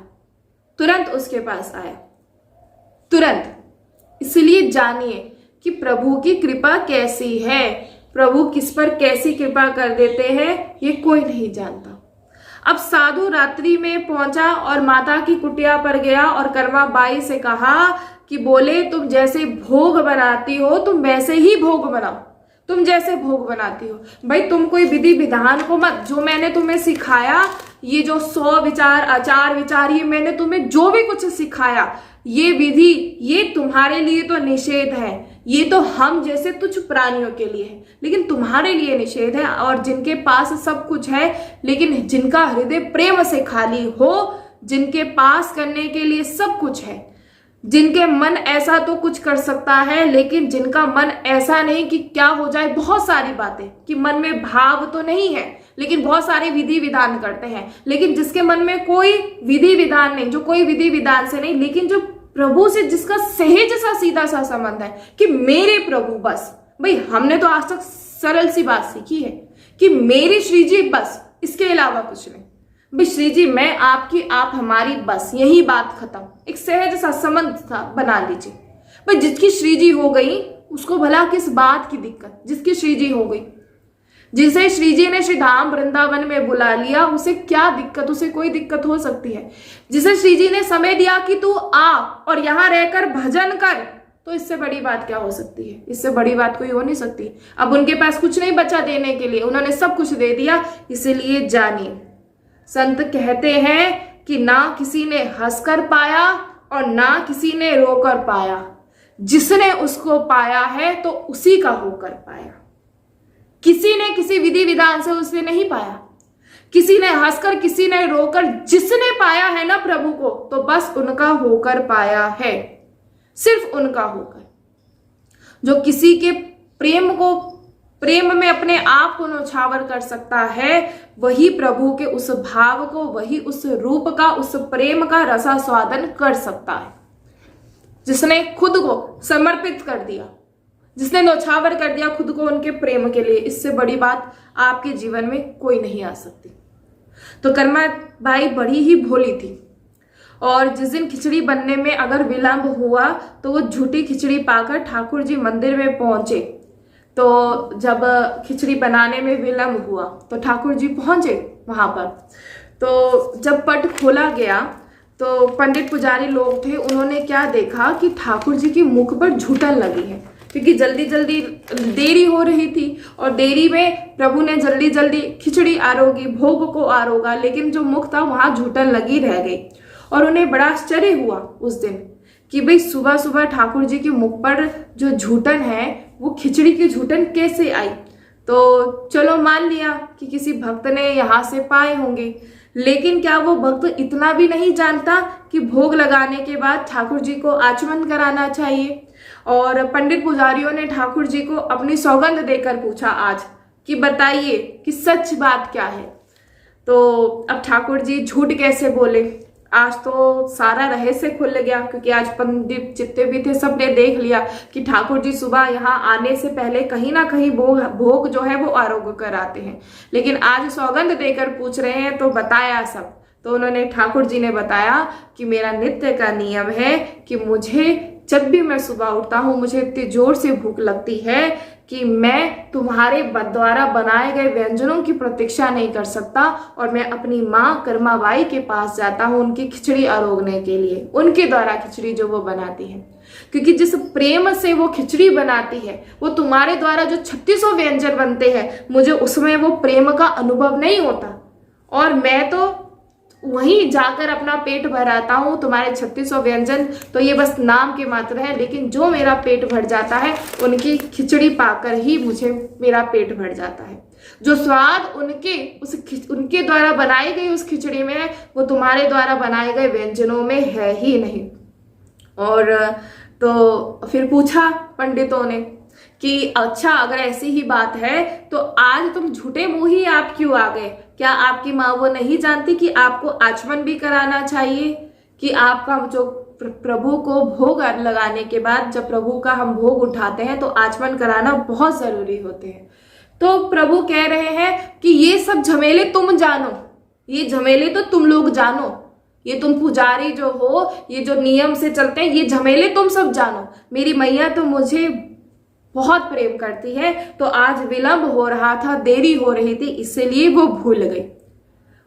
Speaker 1: तुरंत उसके पास आया, तुरंत। इसलिए जानिए कि प्रभु की कृपा कैसी है, प्रभु किस पर कैसी कृपा कर देते हैं, ये कोई नहीं जानता। अब साधु रात्रि में पहुंचा और माता की कुटिया पर गया और कर्माबाई से कहा कि बोले तुम जैसे भोग बनाती हो तुम वैसे ही भोग बनाओ, तुम जैसे भोग बनाती हो। भाई तुम कोई विधि विधान को मत, जो मैंने तुम्हें सिखाया, ये जो 100 विचार, आचार विचार, ये मैंने तुम्हें जो भी कुछ सिखाया, ये विधि, ये तुम्हारे लिए तो निषेध है, ये तो हम जैसे तुच्छ प्राणियों के लिए है, लेकिन तुम्हारे लिए निषेध है। और जिनके पास सब कुछ है, लेकिन जिनका हृदय प्रेम से खाली हो, जिनके पास करने के लिए सब कुछ है, जिनके मन ऐसा तो कुछ कर सकता है, लेकिन जिनका मन ऐसा नहीं कि क्या हो जाए, बहुत सारी बातें कि मन में भाव तो नहीं है, लेकिन बहुत सारे विधि विधान करते हैं। लेकिन जिसके मन में कोई विधि विधान नहीं, जो कोई विधि विधान से नहीं, लेकिन जो प्रभु से जिसका सहज सा सीधा सा संबंध है कि मेरे प्रभु बस। भाई हमने तो आज तक सरल सी बात सीखी है कि मेरी श्री जी बस, इसके अलावा कुछ नहीं। भाई श्री जी मैं आपकी, आप हमारी, बस यही बात खत्म। एक सहज सा संबंध था बना लीजिए। भाई जिसकी श्री जी हो गई उसको भला किस बात की दिक्कत, जिसकी श्री जी हो गई, जिसे श्री जी ने श्री धाम वृंदावन में बुला लिया, उसे क्या दिक्कत, उसे कोई दिक्कत हो सकती है। जिसे श्री जी ने समय दिया कि तू आ और यहां रहकर भजन कर, तो इससे बड़ी बात क्या हो सकती है, इससे बड़ी बात कोई हो नहीं सकती। अब उनके पास कुछ नहीं बचा देने के लिए, उन्होंने सब कुछ दे दिया। इसलिए जानिए, संत कहते हैं कि ना किसी ने हंसकर पाया और ना किसी ने रोकर पाया, जिसने उसको पाया है तो उसी का होकर पाया। किसी ने किसी विधि विधान से उसे नहीं पाया, किसी ने हंसकर, किसी ने रोकर, जिसने पाया है ना प्रभु को, तो बस उनका होकर पाया है, सिर्फ उनका होकर। जो किसी के प्रेम में अपने आप को न्यौछावर कर सकता है, वही प्रभु के उस भाव को, वही उस रूप का, उस प्रेम का रसास्वादन कर सकता है। जिसने खुद को समर्पित कर दिया, जिसने न्यौछावर कर दिया खुद को उनके प्रेम के लिए, इससे बड़ी बात आपके जीवन में कोई नहीं आ सकती। तो कर्मा बाई बड़ी ही भोली थी, और जिस दिन खिचड़ी बनने में अगर विलंब हुआ तो वो झूठी खिचड़ी पाकर ठाकुर जी मंदिर में पहुंचे। तो जब खिचड़ी बनाने में विलंब हुआ तो ठाकुर जी पहुंचे वहां पर। तो जब पट खोला गया तो पंडित पुजारी लोग थे, उन्होंने क्या देखा कि ठाकुर जी की मुख पर झूठन लगी है, क्योंकि जल्दी जल्दी देरी हो रही थी, और देरी में प्रभु ने जल्दी जल्दी खिचड़ी आरोगी, भोग को आरोगा, लेकिन जो मुख था वहां झूठन लगी रह गई। और उन्हें बड़ा आश्चर्य हुआ उस दिन कि भाई सुबह सुबह ठाकुर जी के मुख पर जो झूठन है वो खिचड़ी की झूठन कैसे आई। तो चलो मान लिया कि किसी भक्त ने यहाँ से पाए होंगे, लेकिन क्या वो भक्त इतना भी नहीं जानता कि भोग लगाने के बाद ठाकुर जी को आचमन कराना चाहिए। और पंडित पुजारियों ने ठाकुर जी को अपनी सौगंध देकर पूछा आज कि बताइए कि सच बात क्या है। तो अब ठाकुर जी झूठ कैसे बोले, आज तो सारा रहस्य खुल गया, क्योंकि आज पंडित जितने भी थे सबने देख लिया कि ठाकुर जी सुबह यहाँ आने से पहले कहीं ना कहीं भोग जो है वो आरोग्य कराते हैं, लेकिन आज सौगंध देकर पूछ रहे हैं। तो बताया सब। तो उन्होंने, ठाकुर जी ने बताया कि मेरा नित्य का नियम है कि मुझे जब भी मैं सुबह उठता हूँ, मुझे इतनी जोर से भूख लगती है कि मैं तुम्हारे द्वारा बनाए गए व्यंजनों की प्रतीक्षा नहीं कर सकता, और मैं अपनी माँ कर्माबाई के पास जाता हूँ उनकी खिचड़ी आरोगने के लिए, उनके द्वारा खिचड़ी जो वो बनाती है। क्योंकि जिस प्रेम से वो खिचड़ी बनाती है, वो तुम्हारे द्वारा जो 3600 व्यंजन बनते हैं, मुझे उसमें वो प्रेम का अनुभव नहीं होता, और मैं तो वहीं जाकर अपना पेट भराता हूँ। तुम्हारे 3600 व्यंजन तो ये बस नाम के मात्र है, लेकिन जो मेरा पेट भर जाता है उनकी खिचड़ी पाकर ही मुझे मेरा पेट भर जाता है। जो स्वाद उनके द्वारा बनाई गई उस खिचड़ी में है, वो तुम्हारे द्वारा बनाए गए व्यंजनों में है ही नहीं। और तो फिर पूछा पंडितों ने कि अच्छा अगर ऐसी ही बात है तो आज तुम झूठे मुंह ही आप क्यों आ गए? क्या आपकी माँ वो नहीं जानती कि आपको आचमन भी कराना चाहिए, कि आपका जो प्रभु को भोग लगाने के बाद जब प्रभु का हम भोग उठाते हैं तो आचमन कराना बहुत जरूरी होते हैं। तो प्रभु कह रहे हैं कि ये सब झमेले तुम जानो, ये झमेले तो तुम लोग जानो, ये तुम पुजारी जो हो, ये जो नियम से चलते हैं, ये झमेले तुम सब जानो। मेरी मैया तो मुझे बहुत प्रेम करती है, तो आज विलंब हो रहा था, देरी हो रही थी, इसलिए वो भूल गई,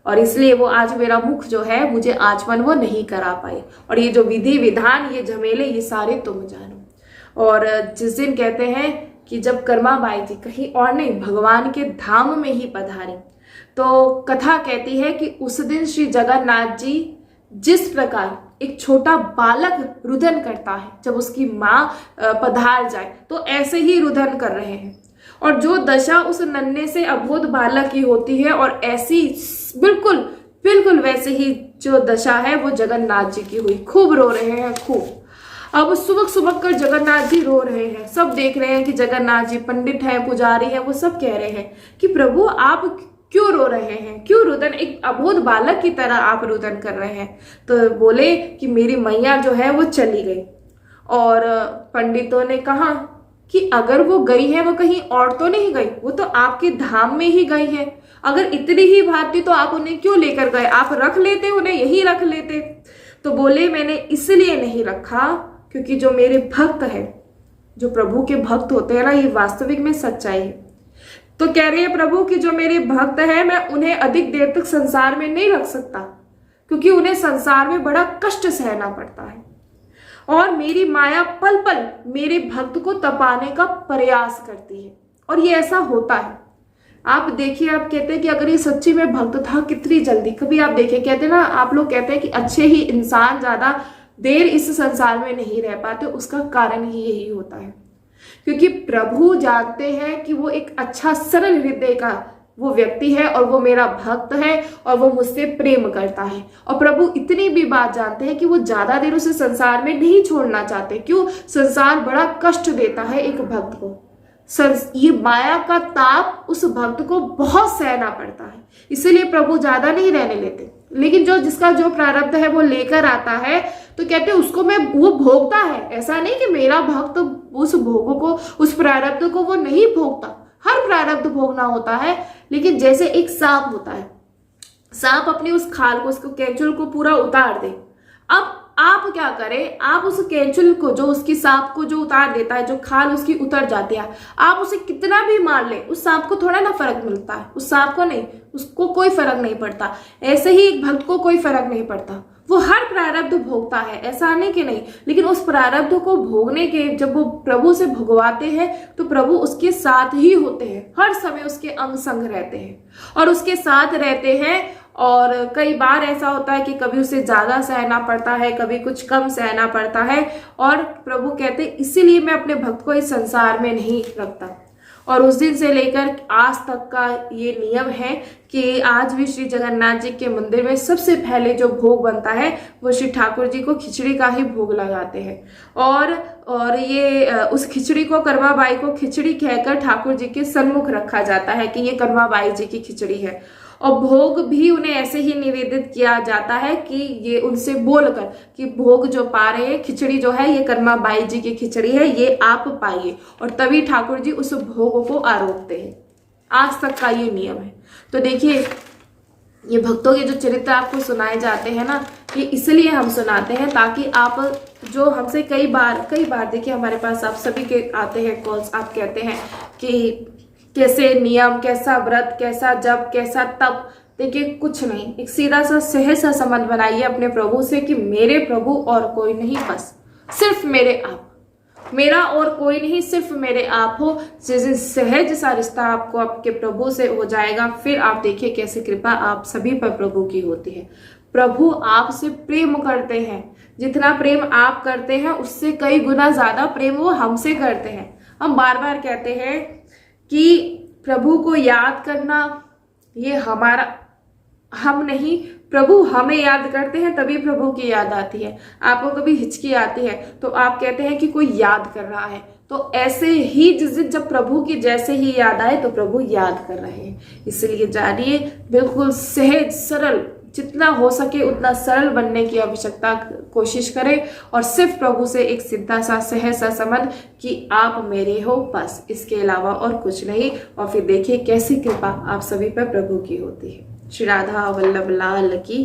Speaker 1: और इसलिए वो आज मेरा मुख जो है मुझे आचमन वो नहीं करा पाई। और ये जो विधि विधान, ये झमेले, ये सारे तुम जानो। और जिस दिन कहते हैं कि जब कर्मा बाई जी कहीं और नहीं भगवान के धाम में ही पधारी, तो कथा कहती है कि उस दिन श्री जगन्नाथ जी जिस प्रकार एक छोटा बालक रुदन करता है जब उसकी माँ पधार जाए, तो ऐसे ही रुदन कर रहे हैं। और जो दशा उस नन्हे से अबोध बालक की होती है, और ऐसी बिल्कुल बिल्कुल वैसे ही जो दशा है वो जगन्नाथ जी की हुई। खूब रो रहे हैं, खूब। अब सुबह सुबह कर जगन्नाथ जी रो रहे हैं, सब देख रहे हैं कि जगन्नाथ जी, पंडित है, पुजारी है, वो सब कह रहे हैं कि प्रभु आप क्यों रो रहे हैं, क्यों रुदन, एक अबोध बालक की तरह आप रुदन कर रहे हैं। तो बोले कि मेरी मैया जो है वो चली गई। और पंडितों ने कहा कि अगर वो गई है वो कहीं और तो नहीं गई, वो तो आपके धाम में ही गई है। अगर इतनी ही बात थी तो आप उन्हें क्यों लेकर गए, आप रख लेते, उन्हें यही रख लेते। तो बोले मैंने इसलिए नहीं रखा क्योंकि जो मेरे भक्त है, जो प्रभु के भक्त होते हैं ना, ये वास्तविक में सच्चाई है। तो कह रही है प्रभु कि जो मेरे भक्त हैं, मैं उन्हें अधिक देर तक संसार में नहीं रख सकता, क्योंकि उन्हें संसार में बड़ा कष्ट सहना पड़ता है, और मेरी माया पल पल मेरे भक्त को तपाने का प्रयास करती है। और ये ऐसा होता है। आप देखिए, आप कहते हैं कि अगर ये सच्ची में भक्त था, कितनी जल्दी, कभी आप देखिए, कहते हैं ना, आप लोग कहते हैं कि अच्छे ही इंसान ज्यादा देर इस संसार में नहीं रह पाते, उसका कारण ही यही होता है क्योंकि प्रभु जानते हैं कि वो एक अच्छा सरल हृदय का वो व्यक्ति है और वो मेरा भक्त है और वो मुझसे प्रेम करता है। और प्रभु इतनी भी बात जानते हैं कि वो ज्यादा देर उसे संसार में नहीं छोड़ना चाहते। क्यों? संसार बड़ा कष्ट देता है एक भक्त को। ये माया का ताप उस भक्त को बहुत सहना पड़ता है, इसीलिए प्रभु ज्यादा नहीं रहने लेते। लेकिन जिसका जो प्रारब्ध है वो लेकर आता है, तो कहते हैं उसको वो भोगता है। ऐसा नहीं कि मेरा भक्त उस भोगों को, उस प्रारब्ध को वो नहीं भोगता, हर प्रारब्ध भोगना होता है। लेकिन जैसे एक सांप होता है, सांप अपनी उस खाल को, उसको कैंचुल को पूरा उतार दे। अब आप क्या करें, आप उस कैंचुल को, जो उसकी सांप को जो उतार देता है, जो खाल उसकी उतर जाती है, आप उसे कितना भी मार ले, उस सांप को थोड़ा ना फर्क मिलता है, उस सांप को नहीं, उसको कोई फर्क नहीं पड़ता। ऐसे ही एक भक्त को कोई फर्क नहीं पड़ता, वो हर प्रारब्ध भोगता है, ऐसा नहीं कि नहीं। लेकिन उस प्रारब्ध को भोगने के जब वो प्रभु से भुगवाते हैं तो प्रभु उसके साथ ही होते हैं, हर समय उसके अंग संग रहते हैं और उसके साथ रहते हैं। और कई बार ऐसा होता है कि कभी उसे ज्यादा सहना पड़ता है, कभी कुछ कम सहना पड़ता है। और प्रभु कहते इसीलिए मैं अपने भक्त को इस संसार में नहीं रखता। और उस दिन से लेकर आज तक का ये नियम है कि आज भी श्री जगन्नाथ जी के मंदिर में सबसे पहले जो भोग बनता है वो श्री ठाकुर जी को खिचड़ी का ही भोग लगाते हैं। और ये उस खिचड़ी को करवा बाई को खिचड़ी कहकर ठाकुर जी के सन्मुख रखा जाता है कि ये करवा बाई जी की खिचड़ी है। और भोग भी उन्हें ऐसे ही निवेदित किया जाता है कि ये उनसे बोलकर कि भोग जो पा रहे हैं, खिचड़ी जो है ये कर्मा बाई जी की खिचड़ी है, ये आप पाइए। और तभी ठाकुर जी उस भोग को आरोपते हैं। आज तक का ये नियम है। तो देखिए, ये भक्तों के जो चरित्र आपको सुनाए जाते हैं ना, ये इसलिए हम सुनाते हैं ताकि आप जो हमसे कई बार देखिए हमारे पास आप सभी के आते हैं कॉल्स, आप कहते हैं कि कैसे नियम, कैसा व्रत, कैसा जप, कैसा तप। देखिए कुछ नहीं, एक सीधा सा सहज सा संबंध बनाइए अपने प्रभु से कि मेरे प्रभु और कोई नहीं, बस सिर्फ मेरे आप, मेरा और कोई नहीं, सिर्फ मेरे आप हो। जिस दिन सहज सा रिश्ता आपको आपके प्रभु से हो जाएगा, फिर आप देखिए कैसे कृपा आप सभी पर प्रभु की होती है। प्रभु आपसे प्रेम करते हैं, जितना प्रेम आप करते हैं उससे कई गुना ज्यादा प्रेम वो हमसे करते हैं। हम बार बार कहते हैं कि प्रभु को याद करना ये हम नहीं, प्रभु हमें याद करते हैं तभी प्रभु की याद आती है। आपको कभी हिचकी आती है तो आप कहते हैं कि कोई याद कर रहा है, तो ऐसे ही जिस दिन जब प्रभु की जैसे ही याद आए तो प्रभु याद कर रहे हैं। इसलिए जानिए, बिल्कुल सहज सरल, जितना हो सके उतना सरल बनने की आवश्यकता कोशिश करें और सिर्फ प्रभु से एक सीधा सा सहज सा संबंध कि आप मेरे हो, बस, इसके अलावा और कुछ नहीं। और फिर देखिए कैसी कृपा आप सभी पर प्रभु की होती है। श्री राधा वल्लभ लाल की